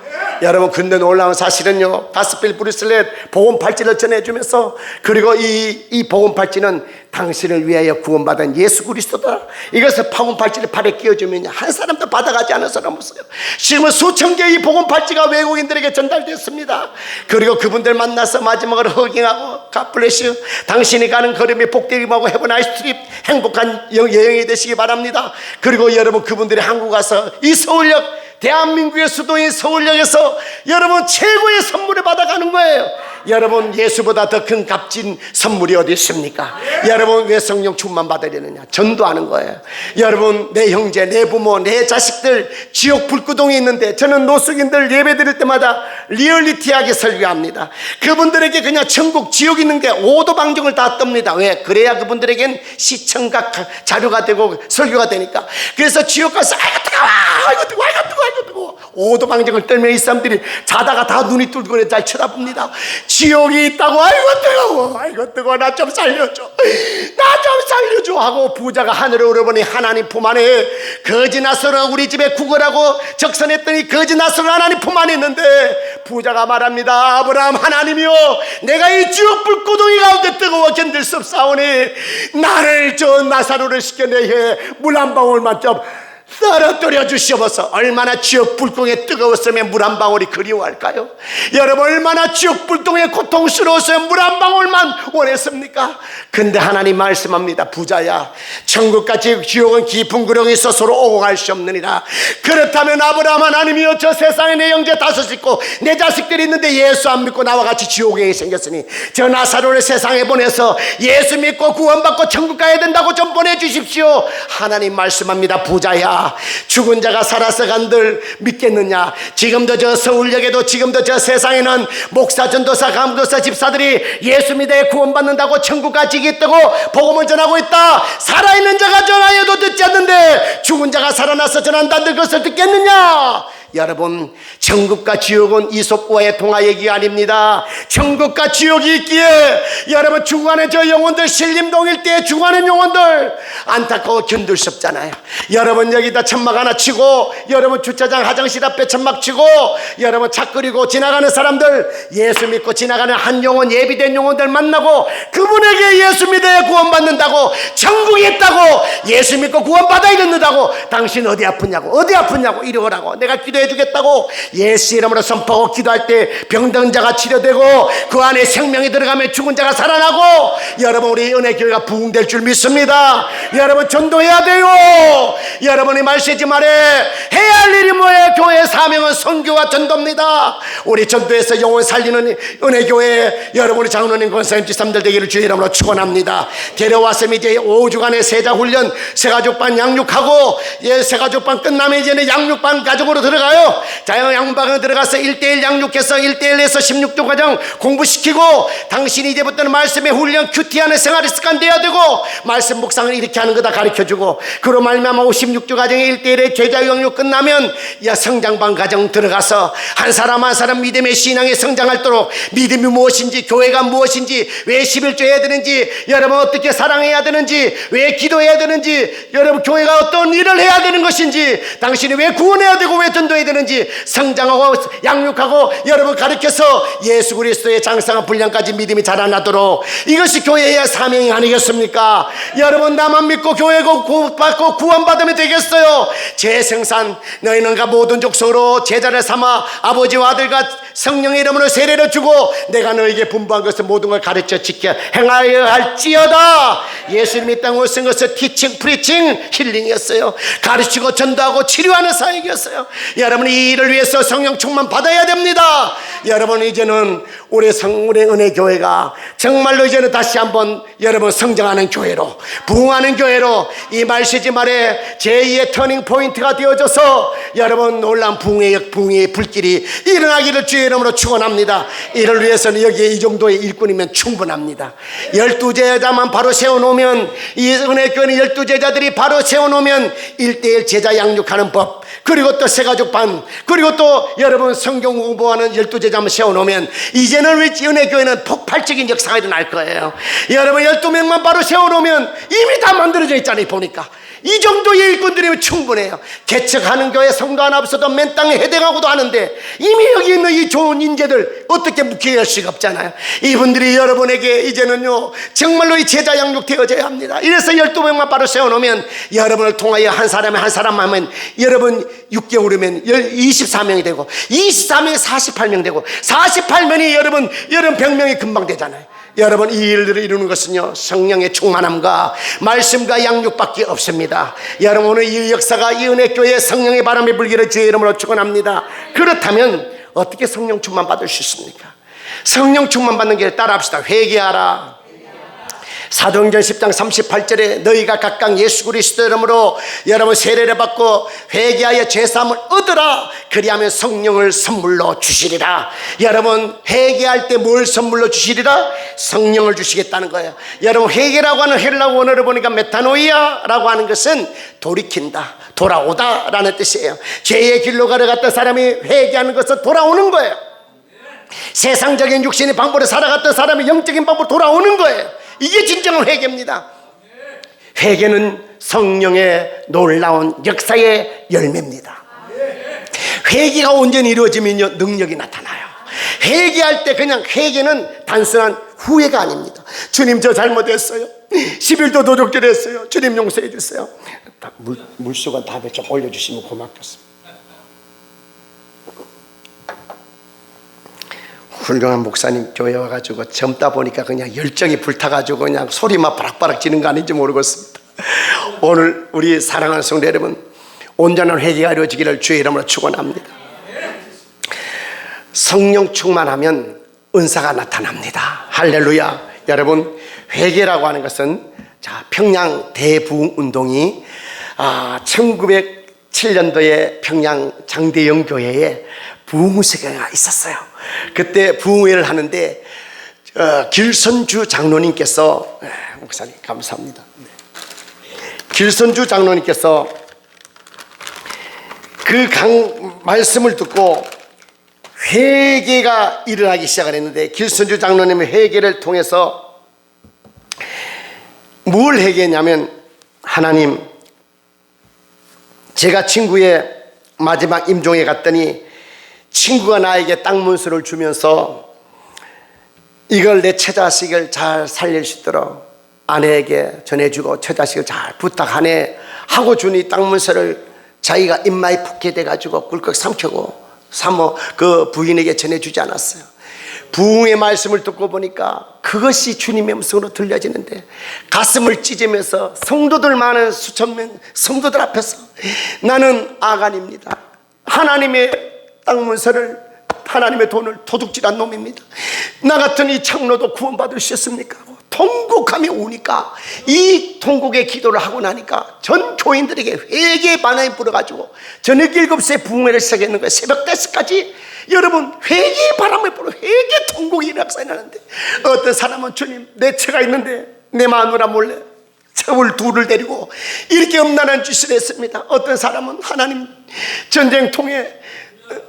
여러분 근데 놀라운 사실은요, 가스펠 브루슬렛 복음 팔찌를 전해주면서 그리고 이 복음 팔찌는 당신을 위하여 구원받은 예수 그리스도다. 이것을 복음 팔찌를 팔에 끼워주면 한 사람도 받아가지 않은 사람 없어요. 지금은 수천 개의 복음 팔찌가 외국인들에게 전달됐습니다. 그리고 그분들 만나서 마지막으로 허깅하고 God bless you. 당신이 가는 걸음이 복되기하고 해본 아이스트립 행복한 여행이 되시기 바랍니다. 그리고 여러분 그분들이 한국 가서 이 서울역 대한민국의 수도인 서울역에서 여러분 최고의 선물을 받아가는 거예요. 여러분, 예수보다 더 큰 값진 선물이 어디 있습니까? 여러분, 왜 성령 충만 받으려느냐? 전도하는 거예요. 여러분, 내 형제, 내 부모, 내 자식들 지옥 불구덩이 있는데, 저는 노숙인들 예배 드릴 때마다 리얼리티하게 설교합니다. 그분들에게 그냥 천국 지옥 있는 게 오도방정을 다 뜹니다. 왜? 그래야 그분들에겐 시청각 자료가 되고 설교가 되니까. 그래서 지옥 가서 아이고 뜨거워, 아이고 뜨거워, 아이고 뜨거워, 아이고 뜨거워, 오도방정을 떨면 이 사람들이 자다가 다 눈이 뚫고 잘 쳐다봅니다. 지옥이 있다고. 아이고 뜨거워, 아이고 뜨거워, 나 좀 살려줘, 나 좀 살려줘 하고 부자가 하늘에 오르보니 하나님 품 안에 거지 나서는 우리 집에 구걸하고 적선했더니 거지 나서는 하나님 품 안에 있는데, 부자가 말합니다. 아브라함, 하나님이여, 내가 이 지옥 불구덩이 가운데 뜨거워 견딜 수 없사오니 나를 저 나사로를 시켜내해 물 한 방울만 좀 떨어뜨려 주시옵소서. 얼마나 지옥 불공에 뜨거웠으면 물 한 방울이 그리워할까요? 여러분, 얼마나 지옥 불공에 고통스러웠으면 물 한 방울만 원했습니까? 근데 하나님 말씀합니다. 부자야, 천국같이 지옥은 깊은 구렁이 있어 서로 오고 갈 수 없느니라. 그렇다면 아브라함, 하나님이여, 저 세상에 내 형제 다섯 있고 내 자식들이 있는데 예수 안 믿고 나와 같이 지옥에 생겼으니 저 나사로를 세상에 보내서 예수 믿고 구원받고 천국 가야 된다고 좀 보내주십시오. 하나님 말씀합니다. 부자야, 죽은 자가 살아서 간들 믿겠느냐? 지금도 저 서울역에도 지금도 저 세상에는 목사, 전도사, 감도사, 집사들이 예수 믿어 구원받는다고 천국 가지겠다고 복음을 전하고 있다. 살아있는 자가 전하여도 듣지 않는데 죽은 자가 살아나서 전한다는 것을 듣겠느냐? 여러분, 천국과 지옥은 이솝과의 통화 얘기 아닙니다. 천국과 지옥이 있기에 여러분, 죽어가는 저 영혼들, 신림동 일대에 죽어가는 영혼들 안타까워 견딜 수 없잖아요. 여러분, 여기다 천막 하나 치고, 여러분 주차장 화장실 앞에 천막 치고, 여러분 차 끓이고 지나가는 사람들, 예수 믿고 지나가는 한 영혼, 예비된 영혼들 만나고 그분에게 예수 믿어야 구원받는다고, 천국이 있다고, 예수 믿고 구원받아야 된다고, 당신 어디 아프냐고, 어디 아프냐고, 이리 오라고, 내가 기도해 주겠다고 예수 이름으로 선포하고 기도할 때 병든 자가 치료되고 그 안에 생명이 들어가면 죽은 자가 살아나고, 여러분, 우리 은혜교회가 부흥될 줄 믿습니다. 여러분, 전도해야 돼요. 여러분이 말쓰지 말에 해야 할 일이 뭐예요? 교회의 사명은 선교와 전도입니다. 우리 전도해서 영혼 살리는 은혜교회 여러분이 장로님, 권사님, 지사님들 되기를 주의 이름으로 축원합니다. 데려와서 이제 5주간의 세자훈련, 새가족반 양육하고, 새가족반 끝나면 이제는 양육반 가정으로 들어가요. 자영 양육반에 들어가서 1:1 양육해서 1:1에서 16주 과정 공부시키고, 당신이 이제부터는 말씀의 훈련, 큐티하는 생활이 습관돼야 되고, 말씀 묵상을 이렇게 하는 거다 가르쳐주고, 그로 말미암아 56주 과정의 1:1의 제자 양육 끝나면 성장반 과정 들어가서 한 사람 한 사람 믿음의 신앙에 성장할도록 믿음이 무엇인지, 교회가 무엇인지, 왜 11조 해야 되는지, 여러분 어떻게 사랑해야 되는지, 왜 기도해야 되는지, 여러분 교회가 어떤 일을 해야 되는 것인지, 당신이 왜 구원해야 되고 왜 전도해야 되는지 성장하고 양육하고 여러분 가르쳐서 예수 그리스도의 장성한 분량까지 믿음이 자라나도록, 이것이 교회의 사명이 아니겠습니까? 여러분, 나만 믿고 교회고 구원받고 구원받으면 되겠어요? 재생산, 너희는 모든 족속으로 제자를 삼아 아버지와 아들과 성령의 이름으로 세례를 주고 내가 너에게 분부한 것을 모든 걸 가르쳐 지켜 행하여 할지어다. 예수님이 땅을 쓴 것은 티칭, 프리칭, 힐링이었어요. 가르치고 전도하고 치료하는 사역이었어요. 여러분, 이 일을 위해서 성령 충만 받아야 됩니다. 여러분, 이제는 우리 은혜교회가 정말로 이제는 다시 한번 여러분 성장하는 교회로, 부흥하는 교회로, 이 말시지 말에 제2의 터닝 포인트가 되어져서 여러분 놀라운 부흥의 불길이 일어나기를 주의 이름으로 축원합니다. 이를 위해서는 여기에 이 정도의 일꾼이면 충분합니다. 12제자만 바로 세워놓으면, 이 은혜교회는 12제자들이 바로 세워놓으면 1:1 제자 양육하는 법, 그리고 또 새가족반, 그리고 또 여러분 성경 공부하는 12제자만 세워놓으면 이제는 우리 은혜교회는 폭발적인 역사가 일어날 거예요. 여러분, 12명만 바로 세워놓으면 이미 다 만들어져 있잖아요. 보니까 이 정도의 일꾼들이면 충분해요. 개척하는 교회 성도 하나 없어도 맨 땅에 해당하고도 하는데 이미 여기 있는 이 좋은 인재들 어떻게 묵혀야 수가 없잖아요. 이분들이 여러분에게 이제는요 정말로 이 제자 양육 되어져야 합니다. 이래서 12명만 바로 세워놓으면 여러분을 통하여 한 사람에 한 사람 하면 여러분 6개월이면 24명이 되고 24명이 48명 되고 48명이 여러분 100명이 금방 되잖아요. 여러분, 이 일들을 이루는 것은요 성령의 충만함과 말씀과 양육밖에 없습니다. 여러분, 오늘 이 역사가 이 은혜교회에 성령의 바람이 불기를 주의 이름으로 축원합니다. 그렇다면 어떻게 성령 충만 받을 수 있습니까? 성령 충만 받는 길 따라합시다. 회개하라. 사도행전 10장 38절에 너희가 각각 예수 그리스도 이름으로 여러분 세례를 받고 회개하여 죄사함을 얻으라. 그리하면 성령을 선물로 주시리라. 여러분 회개할 때 뭘 선물로 주시리라? 성령을 주시겠다는 거예요. 여러분 회개라고 하는 헬라어 원어를 보니까 메타노이아라고 하는 것은 돌이킨다, 돌아오다 라는 뜻이에요. 죄의 길로 걸어갔던 사람이 회개하는 것은 돌아오는 거예요. 세상적인 육신의 방법으로 살아갔던 사람이 영적인 방법으로 돌아오는 거예요. 이게 진정한 회개입니다. 회개는 성령의 놀라운 역사의 열매입니다. 회개가 온전히 이루어지면요 능력이 나타나요. 회개할 때 그냥 회개는 단순한 후회가 아닙니다. 주님 저 잘못했어요. 11도 도적질했어요. 주님 용서해 주세요. 물수건 다음에 좀 올려주시면 고맙겠습니다. 훌륭한 목사님 교회 와가지고 젊다 보니까 그냥 열정이 불타가지고 그냥 소리만 바락바락 지는 거 아닌지 모르겠습니다. 오늘 우리 사랑하는 성도 여러분, 온전한 회개가 이루어지기를 주의 이름으로 축원합니다. 성령 충만하면 은사가 나타납니다. 할렐루야. 여러분 회개라고 하는 것은 자 평양 대부흥 운동이 1907년도에 평양 장대영 교회에 부흥회가 있었어요. 그때 부흥회를 하는데 길선주 장로님께서 목사님 감사합니다. 길선주 장로님께서 그 말씀을 듣고 회개가 일어나기 시작을 했는데 길선주 장로님의 회개를 통해서 뭘 회개했냐면 하나님 제가 친구의 마지막 임종에 갔더니 친구가 나에게 땅 문서를 주면서 이걸 내 처자식을 잘 살릴 수 있도록 아내에게 전해주고 처자식을 잘 부탁하네 하고 주니 땅 문서를 자기가 입마에 푹게 돼가지고 꿀꺽 삼키고 사모 그 부인에게 전해주지 않았어요. 부흥의 말씀을 듣고 보니까 그것이 주님의 음성으로 들려지는데 가슴을 찢으면서 성도들 많은 수천 명 성도들 앞에서 나는 아간입니다. 하나님의 땅 문서를 하나님의 돈을 도둑질한 놈입니다. 나 같은 이 장로도 구원받을 수 있습니까? 통곡하며 우니까 이 통곡의 기도를 하고 나니까 전 교인들에게 회개의 바람이 불어가지고 저녁 7시에 부흥회를 시작했는 거예요. 새벽 4시까지 여러분 회개의 바람을 불어 회개 통곡이 일어나는데 어떤 사람은 주님 내 처가 있는데 내 마누라 몰래 저울 둘을 데리고 이렇게 음란한 짓을 했습니다. 어떤 사람은 하나님 전쟁 통해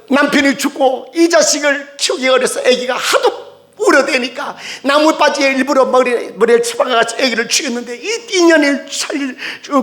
남편이 죽고 이 자식을 키우기 어려서 아기가 하도 울어대니까 나무바지에 일부러 머리를 쳐박아서 아기를 죽였는데 이 인연을 살릴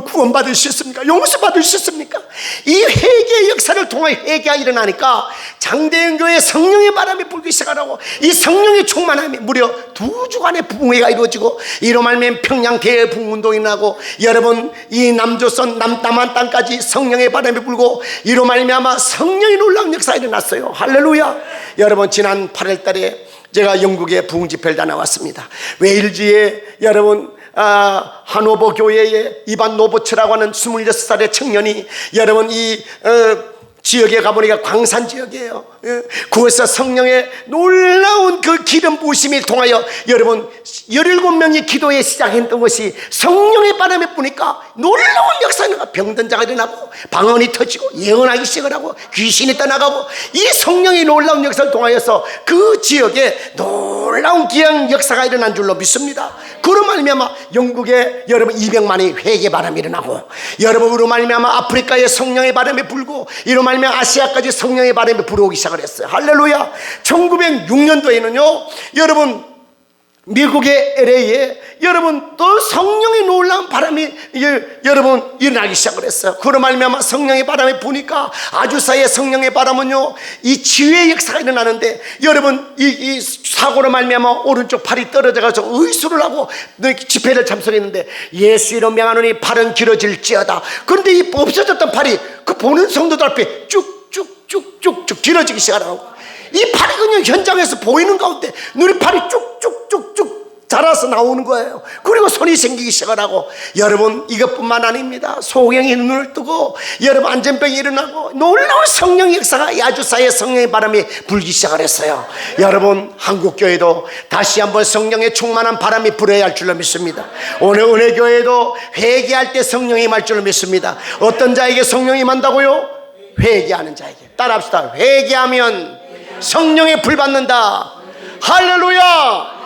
구원받을 수 있습니까? 용서받을 수 있습니까? 이 회개의 역사를 통해 회개가 일어나니까 장대영 교회에 성령의 바람이 불기 시작하고 이 성령의 충만함이 무려 2주간의 부흥회가 이루어지고 이로 말미암아 평양 대부흥운동이 나고 여러분 이 남조선 남한 땅까지 성령의 바람이 불고 이로 말미암아 성령의 놀라운 역사가 일어났어요. 할렐루야. 여러분 지난 8월 달에 제가 영국에 부흥 집회를 다녀왔습니다. 웨일즈에 여러분 하노버 교회에 이반 노버츠라고 하는 26살의 청년이 여러분 이 지역에 가보니까 광산 지역이에요. 그곳에서 성령의 놀라운 그 기름 부으심이 통하여 여러분 17명이 기도에 시작했던 것이 성령의 바람에 부니까 놀라운 역사가 병든 자가 일어나고 방언이 터지고 예언하기 시작을 하고 귀신이 떠나가고 이 성령의 놀라운 역사를 통하여서 그 지역에 놀라운 귀한 역사가 일어난 줄로 믿습니다. 그로 말미암아 영국에 여러분 200만의 회개 바람이 일어나고 여러분으로 말미암아 아프리카에 성령의 바람이 불고 이로 말미암아 아시아까지 성령의 바람이 불어오기 시작을 했어요. 할렐루야. 1906년도에는요 여러분 미국의 LA에 여러분 또 성령의 놀라운 바람이 여러분 일어나기 시작을 했어요. 그로 말미암아 성령의 바람이 부니까 아주사의 성령의 바람은요 이 치유의 역사가 일어나는데 여러분 이 사고로 말미암아 오른쪽 팔이 떨어져가지고 의술을 하고 집회를 참석했는데 예수 이름 명하노니 팔은 길어질지어다. 그런데 이 없어졌던 팔이 그 보는 성도들 앞에 쭉쭉쭉쭉쭉 길어지기 시작하고 이 팔이 그냥 현장에서 보이는 가운데 눈이 팔이 쭉쭉쭉쭉 자라서 나오는 거예요. 그리고 손이 생기기 시작하고, 여러분 이것뿐만 아닙니다. 소경이 눈을 뜨고 여러분 안전병이 일어나고 놀라운 성령의 역사가 야주사의 성령의 바람이 불기 시작을 했어요. 여러분 한국교회도 다시 한번 성령의 충만한 바람이 불어야 할 줄로 믿습니다. 오늘 은혜교회도 회개할 때 성령이 임할 줄로 믿습니다. 어떤 자에게 성령이 임한다고요? 회개하는 자에게. 따라합시다. 회개하면 성령의 불 받는다. 할렐루야.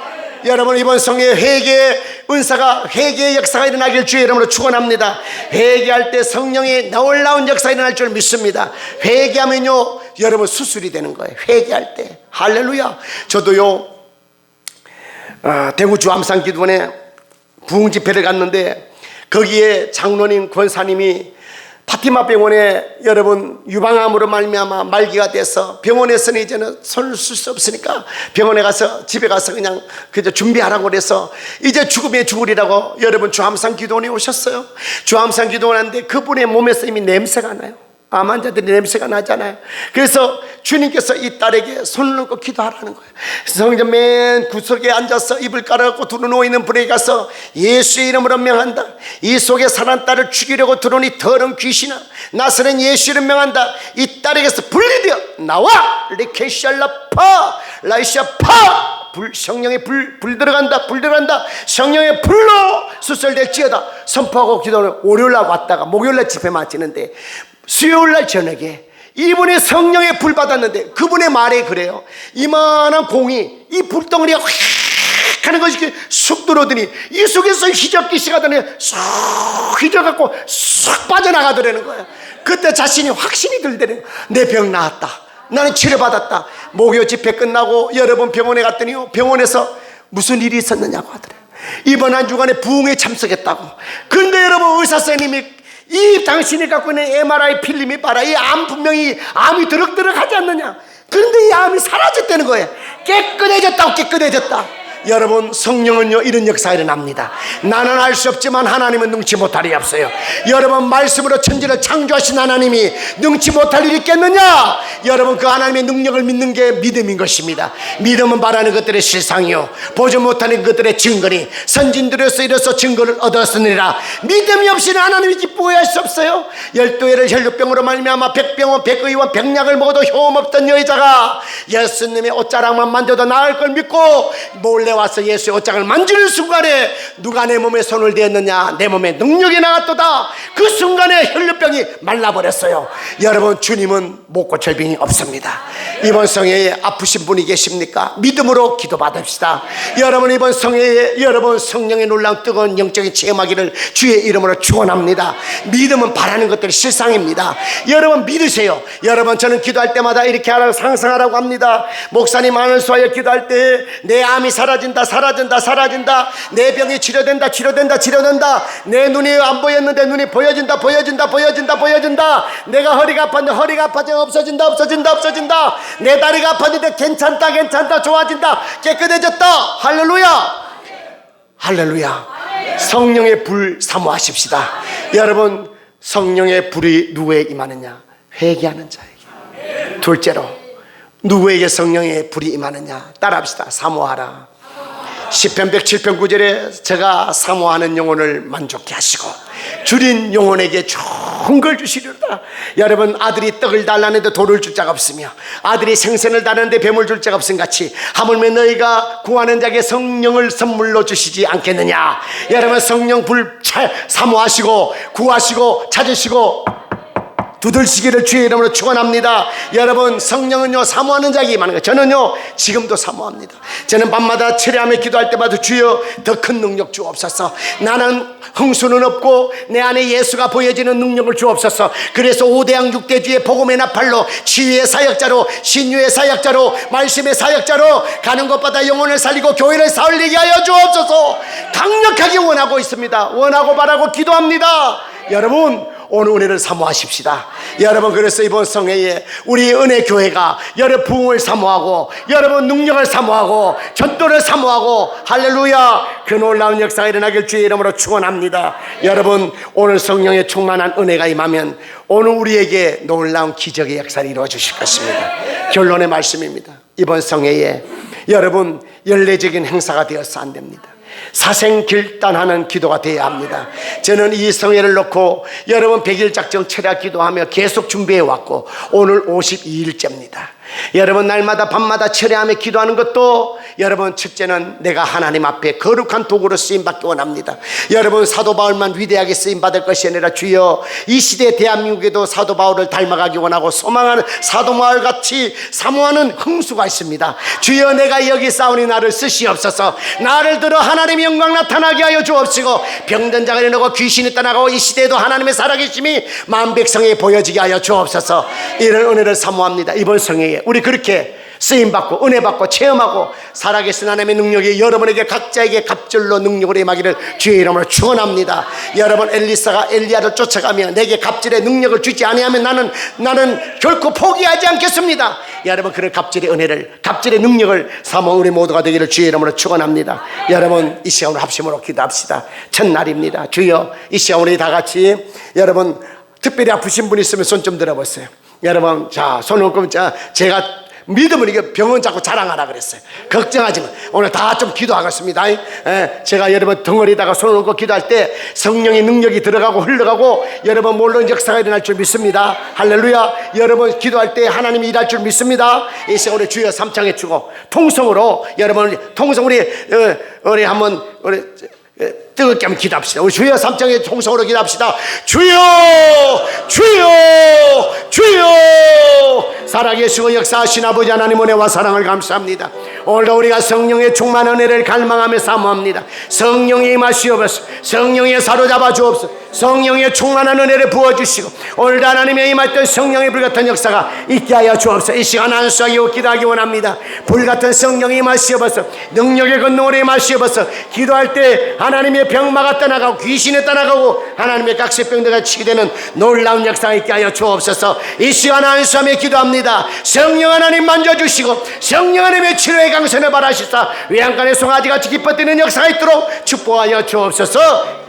여러분 이번 성의 회개의 은사가, 회개의 역사가 일어나길 주의 이름으로 축원합니다. 회개할 때 성령의 놀라운 역사가 일어날 줄 믿습니다. 회개하면요 여러분 수술이 되는 거예요. 회개할 때. 할렐루야. 저도요 대구 주암산 기도원에 부흥 집회를 갔는데, 거기에 장로님 권사님이 파티마 병원에 여러분 유방암으로 말미암아 말기가 돼서, 병원에서는 이제는 손을 쓸 수 없으니까 병원에 가서 집에 가서 그냥 준비하라고 그래서 이제 죽음에 죽으리라고 여러분 주암산 기도원에 오셨어요. 주암산 기도원 하는데 그분의 몸에서 이미 냄새가 나요. 암 환자들이 냄새가 나잖아요. 그래서 주님께서 이 딸에게 손을 놓고 기도하라는 거예요. 성전 맨 구석에 앉아서 이불 깔아갖고 두루누워 있는 분에게 가서 예수의 이름으로 명한다. 이 속에 사는 딸을 죽이려고 들어오니 더러운 귀신아, 나서는 예수 이름 명한다. 이 딸에게서 분리되어 나와. 리케샬라파 라이샤파. 성령의 불 들어간다. 불 들어간다. 성령의 불로 수설될지어다. 선포하고 기도를 월요일날 왔다가 목요일날 집회 마치는데, 수요일날 저녁에 이분의 성령의 불 받았는데, 그분의 말에 그래요. 이만한 공이 이 불덩어리가 확 하는 것이 쑥 들어오더니 이 속에서 희적기 시가더니 쑥 휘져갖고 쑥 빠져나가더라는 거예요. 그때 자신이 확신이 들더래요. 내 병 나았다. 나는 치료받았다. 목요 집회 끝나고 여러분 병원에 갔더니요, 병원에서 무슨 일이 있었느냐고 하더래요. 이번 한 주간에 부흥에 참석했다고. 근데 여러분 의사 선생님이 이 당신이 갖고 있는 MRI 필름이 봐라. 이 암 분명히 암이 드럭드럭 하지 않느냐. 그런데 이 암이 사라졌다는 거예요. 깨끗해졌다고. 깨끗해졌다. 여러분 성령은요 이런 역사가 일어납니다. 나는 알 수 없지만 하나님은 능치 못할 일이 없어요. 여러분 말씀으로 천지를 창조하신 하나님이 능치 못할 일이 있겠느냐. 여러분 그 하나님의 능력을 믿는 게 믿음인 것입니다. 믿음은 바라는 것들의 실상이요 보지 못하는 것들의 증거니 선진들에서 이래서 증거를 얻었으니라. 믿음이 없이는 하나님이 기뻐할 수 없어요. 12회를 혈류병으로 말미암아 백병원 백의원 백약을 먹어도 효험 없던 여자가 예수님의 옷자락만 만져도 나을 걸 믿고 몰래 와서 예수의 옷장을 만지는 순간에 누가 내 몸에 손을 대었느냐. 내 몸에 능력이 나갔도다. 그 순간에 혈류병이 말라버렸어요. 여러분 주님은 못 고칠 병이 없습니다. 이번 성회에 아프신 분이 계십니까? 믿음으로 기도받읍시다. 여러분 이번 성회에 여러분 성령의 놀라운 뜨거운 영적인 체험하기를 주의 이름으로 축원합니다. 믿음은 바라는 것들이 실상입니다. 여러분 믿으세요. 여러분 저는 기도할 때마다 이렇게 하라고 상상하라고 합니다. 목사님 안을수하여 기도할 때 내 암이 사라진다. 내 병이 치료된다. 내 눈이 안 보였는데 눈이 보여진다. 내가 허리가 아팠는데 허리가 아파져 없어진다. 내 다리가 아팠는데 괜찮다. 좋아진다. 깨끗해졌다. 할렐루야. 성령의 불 사모하십시다. 여러분 성령의 불이 누구에게 임하느냐? 회개하는 자에게. 둘째로 누구에게 성령의 불이 임하느냐? 따라합시다. 사모하라. 시편 107편 9절에 제가 사모하는 영혼을 만족케 하시고 줄인 영혼에게 좋은 걸 주시리로다. 여러분 아들이 떡을 달라는데 돌을 줄 자가 없으며 아들이 생선을 달라는데 뱀을 줄 자가 없음 같이 하물며 너희가 구하는 자에게 성령을 선물로 주시지 않겠느냐. 여러분 성령 불 사모하시고 구하시고 찾으시고 두들시기를 주의 이름으로 축원합니다. 여러분 성령은요 사모하는 자에게 임하는 거예요. 저는요 지금도 사모합니다. 저는 밤마다 철야하며 기도할 때마다 주여 더 큰 능력 주옵소서. 나는 흥수는 없고 내 안에 예수가 보여지는 능력을 주옵소서. 그래서 5대양 6대주의 복음의 나팔로 치유의 사역자로 신유의 사역자로 말씀의 사역자로 가는 것보다 영혼을 살리고 교회를 살리게 하여 주옵소서. 강력하게 원하고 있습니다. 원하고 바라고 기도합니다. 여러분 오늘 은혜를 사모하십시다. 여러분 그래서 이번 성회에 우리 은혜교회가 여러분 부흥을 사모하고 여러분 능력을 사모하고 전도를 사모하고 할렐루야 그 놀라운 역사가 일어나길 주의 이름으로 축원합니다. 여러분 오늘 성령의 충만한 은혜가 임하면 오늘 우리에게 놀라운 기적의 역사를 이루어 주실 것입니다. 결론의 말씀입니다. 이번 성회에 여러분 연례적인 행사가 되어서 안 됩니다. 사생결단하는 기도가 되어야 합니다. 저는 이 성회를 놓고 여러분 100일 작정 철야 기도하며 계속 준비해 왔고 오늘 52일째입니다. 여러분 날마다 밤마다 철야하며 기도하는 것도 여러분 첫째는 내가 하나님 앞에 거룩한 도구로 쓰임받기 원합니다. 여러분 사도 바울만 위대하게 쓰임받을 것이 아니라 주여 이 시대 대한민국에도 사도 바울을 닮아가기 원하고 소망하는 사도 바울같이 사모하는 흥수가 있습니다. 주여 내가 여기 싸우니 나를 쓰시옵소서. 나를 들어 하나님의 영광 나타나게 하여 주옵시고 병든 자가 일어나고 귀신이 떠나가고 이 시대에도 하나님의 살아계심이 마음 백성에 보여지게 하여 주옵소서. 이런 은혜를 사모합니다. 이번 성회에 우리 그렇게 쓰임받고 은혜받고 체험하고 살아계신 하나님의 능력이 여러분에게 각자에게 갑절로 능력으로 임하기를 주의 이름으로 축원합니다. 여러분 엘리사가 엘리야를 쫓아가며 내게 갑절의 능력을 주지 아니하면 나는 결코 포기하지 않겠습니다. 여러분 그런 갑절의 은혜를 갑절의 능력을 삼아 우리 모두가 되기를 주의 이름으로 축원합니다. 여러분 이 시간 합심으로 기도합시다. 첫날입니다. 주여 이 시간 우리 다 같이 여러분 특별히 아프신 분 있으면 손 좀 들어보세요. 여러분 자 손을 꼽으면 제가 믿음을 이게 병원 자꾸 자랑하라 그랬어요. 걱정하지 마. 오늘 다 좀 기도하겠습니다. 제가 여러분 덩어리에다가 손을 얹고 기도할 때 성령의 능력이 들어가고 흘러가고 여러분 물론 역사가 일어날 줄 믿습니다. 할렐루야. 여러분 기도할 때 하나님이 일할 줄 믿습니다. 이 시간 우리 주여 삼창해 주고 통성으로 여러분 통성 우리 한번 우리 뜨겁게 한번 기도합시다. 우리 주여 삼창의 통성으로 기도합시다. 주여 주여 주여 살아계시고 역사하신 아버지 하나님 은혜와 사랑을 감사합니다. 오늘도 우리가 성령의 충만한 은혜를 갈망하며 사모합니다. 성령이 임하시옵소서. 성령에 사로잡아 주옵소서. 성령의 충만한 은혜를 부어주시고 오늘도 하나님의 임했던 성령의 불같은 역사가 있게 하여 주옵소서. 이 시간 안수하기 기도하기 원합니다. 불같은 성령이 임하시옵소서. 능력의 권능으로 임하시옵소서. 기도할 때 하나님의 병마가 떠나가고 귀신이 떠나가고 하나님의 각세병들과 치유되는 놀라운 역사가 있게 하여 주옵소서. 이 시간 안수하며 기도합니다. 성령 하나님 만져주시고 성령 하나님의 치료의 강선을 바라시사 외양간의 송아지같이 기뻐뜨리는 역사가 있도록 축복하여 주옵소서.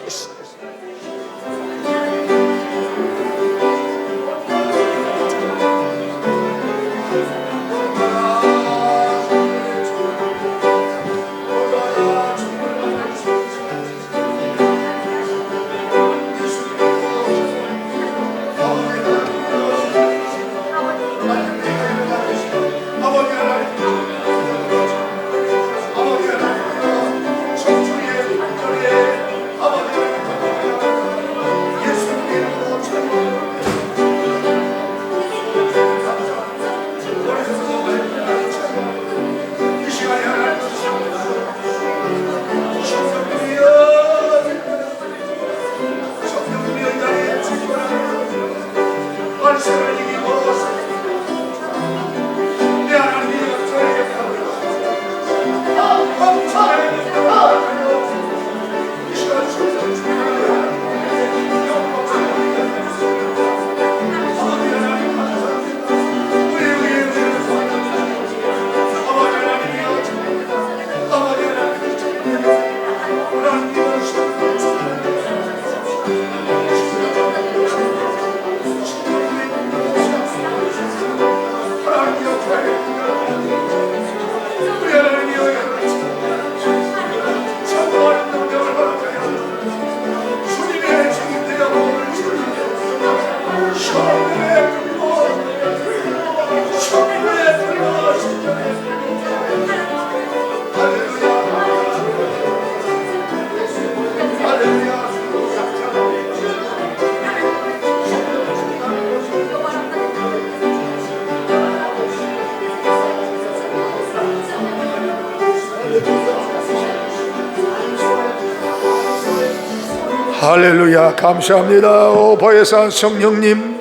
할렐루야. 감사합니다. 오 보혜사 성령님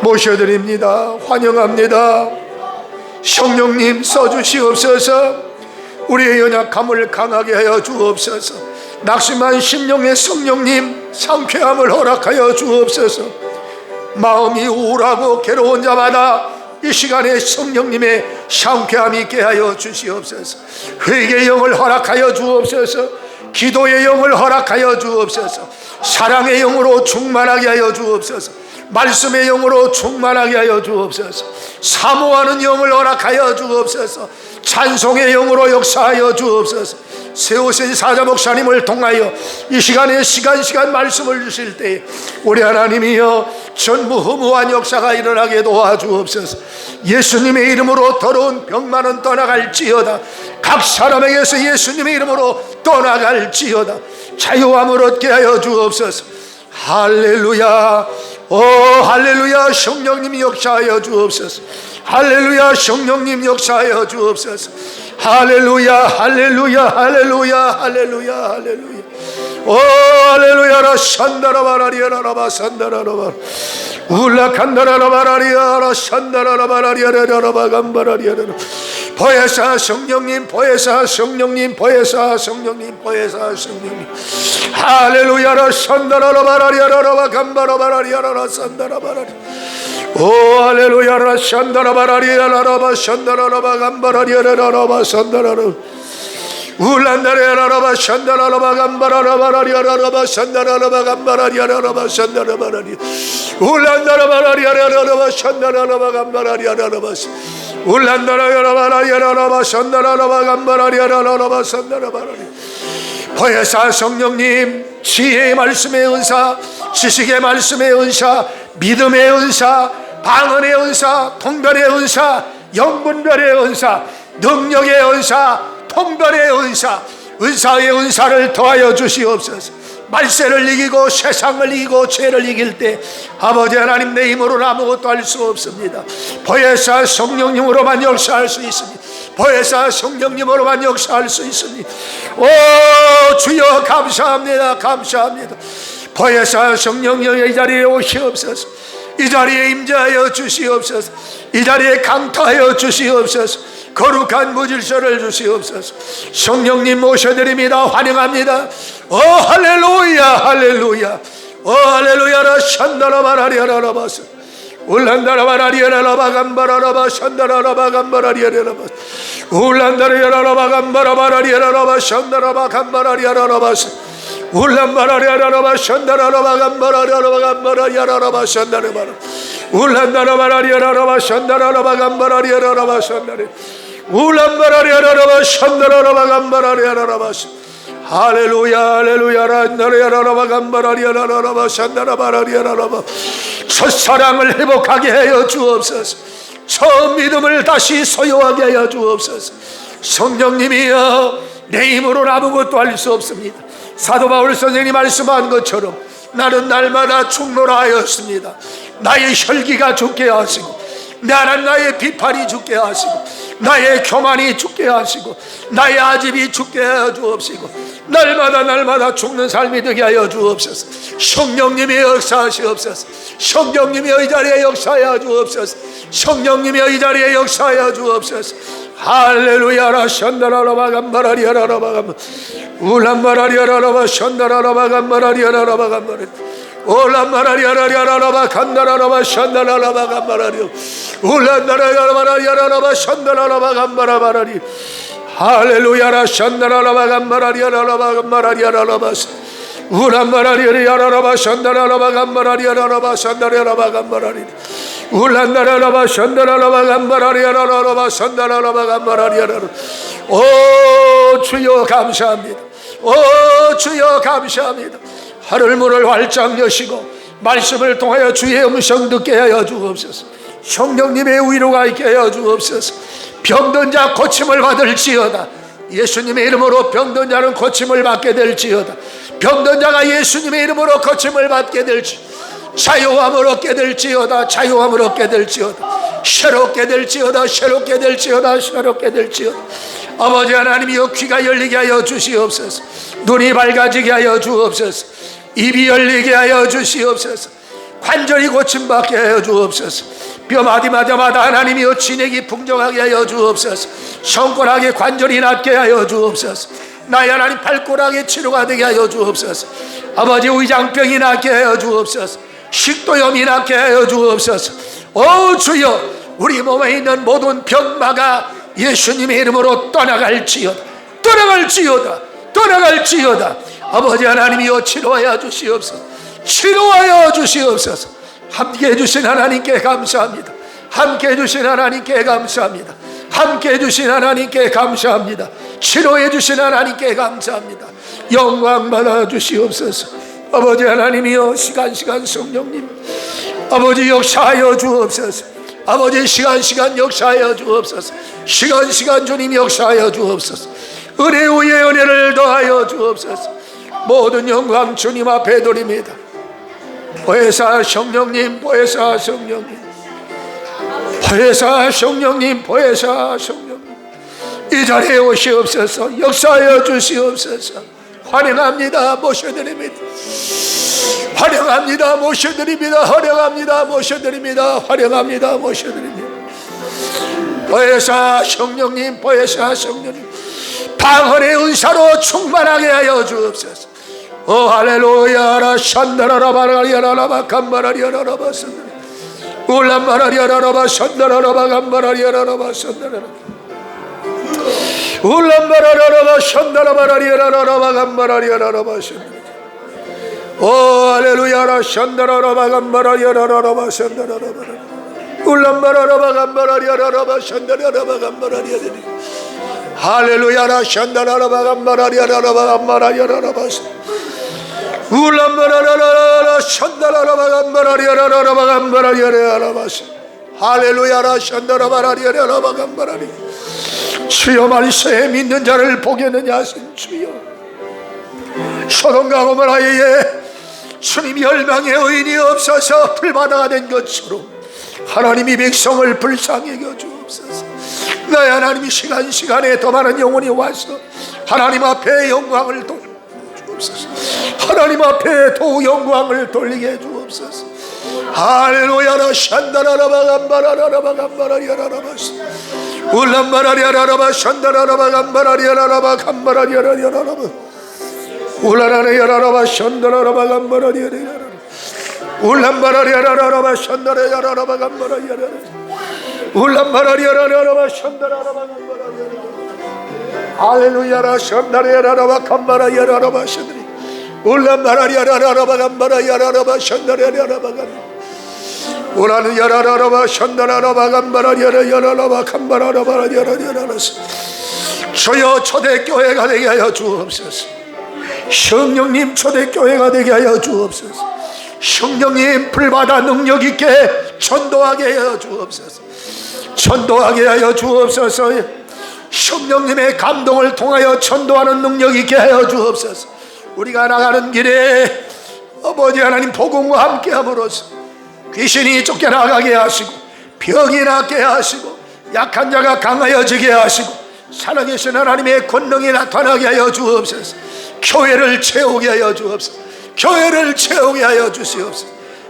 모셔드립니다. 환영합니다. 성령님 써주시옵소서. 우리의 연약함을 강하게 하여 주옵소서. 낙심한 심령의 성령님 상쾌함을 허락하여 주옵소서. 마음이 우울하고 괴로운 자마다 이 시간에 성령님의 상쾌함이 있게 하여 주시옵소서. 회개의 영을 허락하여 주옵소서. 기도의 영을 허락하여 주옵소서. 사랑의 영으로 충만하게 하여 주옵소서. 말씀의 영으로 충만하게 하여 주옵소서. 사모하는 영을 허락하여 주옵소서. 찬송의 영으로 역사하여 주옵소서. 세우신 사자 목사님을 통하여 이 시간에 시간 말씀을 주실 때 우리 하나님이여 전무후무한 역사가 일어나게 도와주옵소서. 예수님의 이름으로 더러운 병만은 떠나갈지어다. 각 사람에게서 예수님의 이름으로 떠나갈지어다. 자유함을 얻게 하여 주옵소서. 할렐루야. 오 할렐루야. 성령님이 역사하여 주옵소서. 할렐루야. 성령님 역사하여 주옵소서. 할렐루야. 할렐루야. 할렐루야. 할렐루야. 할렐루야. 오 할렐루야라. 산다라바라리아라바 산다라라바 울라칸다라바라리아라 산다라바라리아라바 감바라리아라. 보혜사 성령님, 보혜사 성령님, 보혜사 성령님, 보혜사 성령님. 할렐루야라. 산다라바라리아라바 감바라바라리아라 산다라바라리. 오 할렐루야라. 산다라바라리아라바 산다라라바 감바라리아라바 산다라라. 울란다레라라바 산다라라바 감바라라바라리아라바 산다라라바 감바라리아라바 산다라바라리. 울란다라바라리아라바 산다라라바 감바라리아라바 울란다라라바라리아라바 산다라라바 감바라리아라바 산다라바라리. 보혜사 성령님, 지혜의 말씀의 은사, 지식의 말씀의 은사, 믿음의 은사, 방언의 은사, 통변의 은사, 영분별의 은사, 능력의 은사, 통변의 은사, 은사의 은사를 더하여 주시옵소서. 말세를 이기고 세상을 이기고 죄를 이길 때 아버지 하나님 내 힘으로는 아무것도 할 수 없습니다. 보혜사 성령님으로만 역사할 수 있습니다. 보혜사 성령님으로만 역사할 수 있습니다. 오 주여 감사합니다. 감사합니다. 보혜사 성령님의 이 자리에 오시옵소서. 이 자리에 임재하여 주시옵소서. 이 자리에 강타하여 주시옵소서. 거룩한 무질서를 주시옵소서. 성령님 모셔드립니다. 환영합니다. 오 할렐루야. 할렐루야. 오 할렐루야라. 샨다라바라리아라바스 울란다라바라리아라바 감바라라바 샨다라라바 감바라리아라바 울란다라라바 감바라바라리아라바 샨다라바 감바라리아라바스 울란바라리아라바 샨다라라바 감바라리아라바 감바라리아라바 샨다라바라 울란다라바라리아라바 샨다라라바 감바라리아라바 샨다레 울란바라리아라바 샨다라라바 감바라리아라바 할렐루야. 할렐루야. 란다라라바 감바라리아라바 샨다라바라리아라바 첫사랑을 회복하게 하여 주옵소서. 처음 믿음을 다시 소유하게 하여 주옵소서. 성령님이여 내 힘으로는 아무것도 할 수 없습니다. 사도 바울 선생님이 말씀한 것처럼 나는 날마다 죽노라 하였습니다. 나의 혈기가 죽게 하시고 나의 비판이 죽게 하시고 나의 교만이 죽게 하시고 나의 아집이 죽게 하여 주옵시고 날마다 죽는 삶이 되게 하여 주옵소서. 성령님이 역사하시옵소서. 성령님이 이 자리에 역사하여 주옵소서. 성령님이 이 자리에 역사하여 주옵소서. 할렐루야라. 샨다라라바 감바라리아라라바 감 울란바라리아라라바 샨다라라바 감바라리아라라바 감바리 올란바라리아라라라바 간다라라바 샨다라라바 감바라리 울란다라라바라리아라라바 샨다라라바 감바라바라리 할렐루야라. 샨다라라바 감바라리아라라바 감바라리아라라바 울란바라리아라라바 샨다라라바 감바라리아라라바 샨다라라바 감바라리 울란다라라바 샨다라라바 감바라리아라라바 샨다라라바 감바라리아라라. 오 주여 감사합니다. 오 주여 감사합니다. 하늘 문을 활짝 여시고 말씀을 통하여 주의 음성 듣게 하여 주옵소서. 성령님의 위로가 있게 하여 주옵소서. 병든 자 고침을 받을지어다. 예수님의 이름으로 병든 자는 고침을 받게 될지어다. 병든 자가 예수님의 이름으로 고침을 받게 될지 자유함을 얻게 될지어다. 자유함을 얻게 될지어다. 새롭게 될지어다. 새롭게 될지어다. 새롭게 될지어다. 아버지 하나님이여 귀가 열리게 하여 주시옵소서. 눈이 밝아지게 하여 주옵소서. 입이 열리게 하여 주시옵소서. 관절이 고침받게 하여 주옵소서. 뼈마디마다마다 하나님이여 진액이 풍성하게 하여 주옵소서. 손가락에 관절이 낫게 하여 주옵소서. 나의 하나님 발가락에 치료가 되게 하여 주옵소서. 아버지 위장병이 낫게 하여 주옵소서. 식도염이 낫게 하여 주옵소서. 오 주여 우리 몸에 있는 모든 병마가 예수님의 이름으로 떠나갈지어다. 떠나갈지어다. 떠나갈지어다. 아버지 하나님이여 치료하여 주시옵소서. 치료하여 주시옵소서. 함께해 주신 하나님께 감사합니다. 함께해 주신 하나님께 감사합니다. 함께해 주신 하나님께 감사합니다. 치료해 주신 하나님께 감사합니다. 영광 받아 주시옵소서. 아버지 하나님이여, 시간 성령님 아버지 역사하여 주옵소서. 아버지 시간 역사하여 주옵소서. 시간 주님 역사하여 주옵소서. 은혜 위에 은혜를 더하여 주옵소서. 모든 영광 주님 앞에 드립니다. 보혜사 성령님, 보혜사 성령님, 보혜사 성령님, 보혜사 성령님, 이 자리에 오시옵소서. 역사하여 주시옵소서. 환영합니다. 모셔드립니다. 환영합니다. 모셔드립니다. 환영합니다. 모셔드립니다. 환영합니다. 모셔드립니다. 보혜사 성령님, 보혜사 성령님, 방언의 은사로 충만하게 하여 주옵소서. 오 할렐루야. 라샨다라라바라리아라라바 감바라리아라라바 산다라 울란바라리아라라바 산다라라바 감바라리아라라바 산다라 울란바라라라바 산다라바라리아라라바 감바라리아라라바 산다라 오 할렐루야. 라샨다라라바 감바라리아라라바 산다라라바 울란바라라바 감바라리아라라바 산다라라바 감바라리아라라 할렐루야. 라샨다라라바 감바라리아라라바 감바라리아라라바 울란바라라라라 샨다라라바 감바라리아라라바 감바라리아라라바 할렐루야. 라샨다라바라리아라라바 감바라리 주여, 말세에 믿는 자를 복에는 야신 주여, 소돔과 고모라에 주님 멸망의 의인이 없어서 불바다가 된 것처럼 하나님이 백성을 불쌍히 여겨 주옵소서. 나의 하나님이 시간에 더 많은 영혼이 와서 하나님 앞에 영광을 돌려 주옵소서. 하나님 앞에 더욱 영광을 돌리게 해 주옵소서. 할렐루야. 라샨다라라바 감바라라라바 감바라리아라라바 울란바라리아라라바 샨다라라바 감바라리아라라바 감바라리아라라라바 울라라리아라라바 샨다라라바 감바라리아라라라 울란바라리아라라바 샨다라라라바 감바라리아라라 울란바라리아라라바 샨다라라바 감바라리아라라 할렐루야. 라샨다라라바 감바라리아라라바 샨다리 울란바라리아라라바 감바라리아라라바 샨다라라라바 감바라리아라라 오라는 야라라라바 샨다라라바 감바라리아라라라바 감바라라바라리아라라라 주여, 초대교회가 되게 하여 주옵소서. 성령님, 초대교회가 되게 하여 주옵소서. 성령님, 불바다 능력 있게 전도하게 하여 주옵소서. 전도하게 하여 주옵소서. 성령님의 감동을 통하여 전도하는 능력 있게 하여 주옵소서. 우리가 나가는 길에 아버지 하나님 복음과 함께 함으로써 귀신이 쫓겨나가게 하시고 병이 낫게 하시고 약한 자가 강하여지게 하시고 살아계신 하나님의 권능이 나타나게 하여 주옵소서. 교회를 채우게 하여 주옵소서. 교회를 채우게 하여 주시옵소서.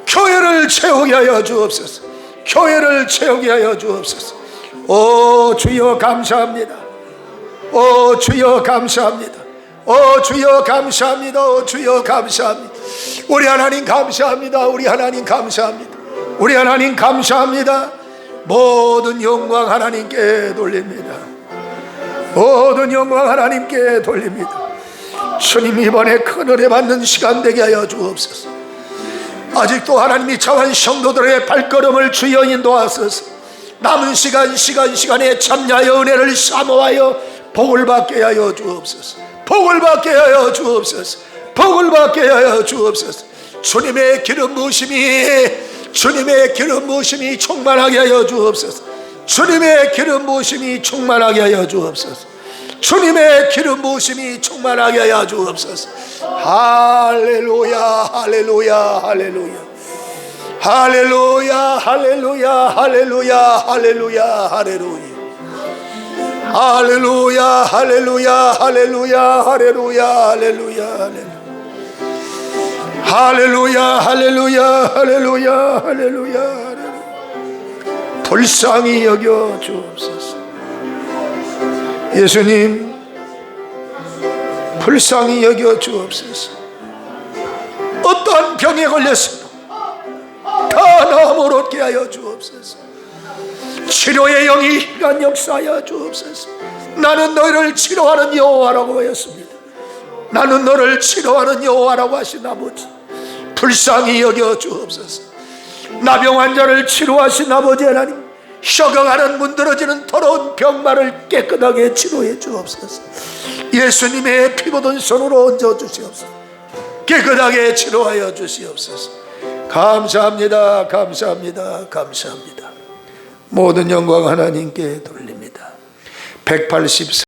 교회를 채우게 하여 주옵소서. 교회를 채우게 하여 주옵소서. 오 주여 감사합니다. 오 주여 감사합니다. 오 주여 감사합니다. 오 주여 감사합니다. 우리 하나님 감사합니다. 우리 하나님 감사합니다. 우리 하나님 감사합니다. 모든 영광 하나님께 돌립니다. 모든 영광 하나님께 돌립니다. 주님, 이번에 큰 은혜 받는 시간 되게 하여 주옵소서. 아직도 하나님이 차원 성도들의 발걸음을 주여 인도하소서. 남은 시간에 참여하여 은혜를 사모하여 복을 받게 하여 주옵소서. 복을 받게 하여 주옵소서. 복을 받게 하여 주옵소서. 주님의 기름 부으심이 충만하게 하여 주옵소서. 주님의 기름 부으심이 충만하게 하여 주옵소서. 주님의 기름 부으심이 충만하게 하여 주옵소서. 할렐루야 할렐루야 할렐루야 할렐루야 할렐루야 할렐루야 할렐루야 할렐루야 할렐루야 할렐루야 할렐루야 할렐루야 할렐루야 할렐루야 할렐루야 할렐루야 할렐루야 불쌍히 여겨 주옵소서. 예수님, 불쌍히 여겨 주옵소서. 어떠한 병에 걸렸어도 다 나음을 얻게 하여 주옵소서. 치료의 영이 일간 역사하여 주옵소서. 나는 너희를 치료하는 여호와라고 하였습니다. 나는 너를 치료하는 여호와라고 하신 아버지, 불쌍히 여겨 주옵소서. 나병 환자를 치료하신 아버지 하나님, 썩어가는 문드러지는 더러운 병마를 깨끗하게 치료해 주옵소서. 예수님의 피 묻은 손으로 얹어 주시옵소서. 깨끗하게 치료하여 주시옵소서. 감사합니다. 감사합니다. 감사합니다. 모든 영광 하나님께 돌립니다. 184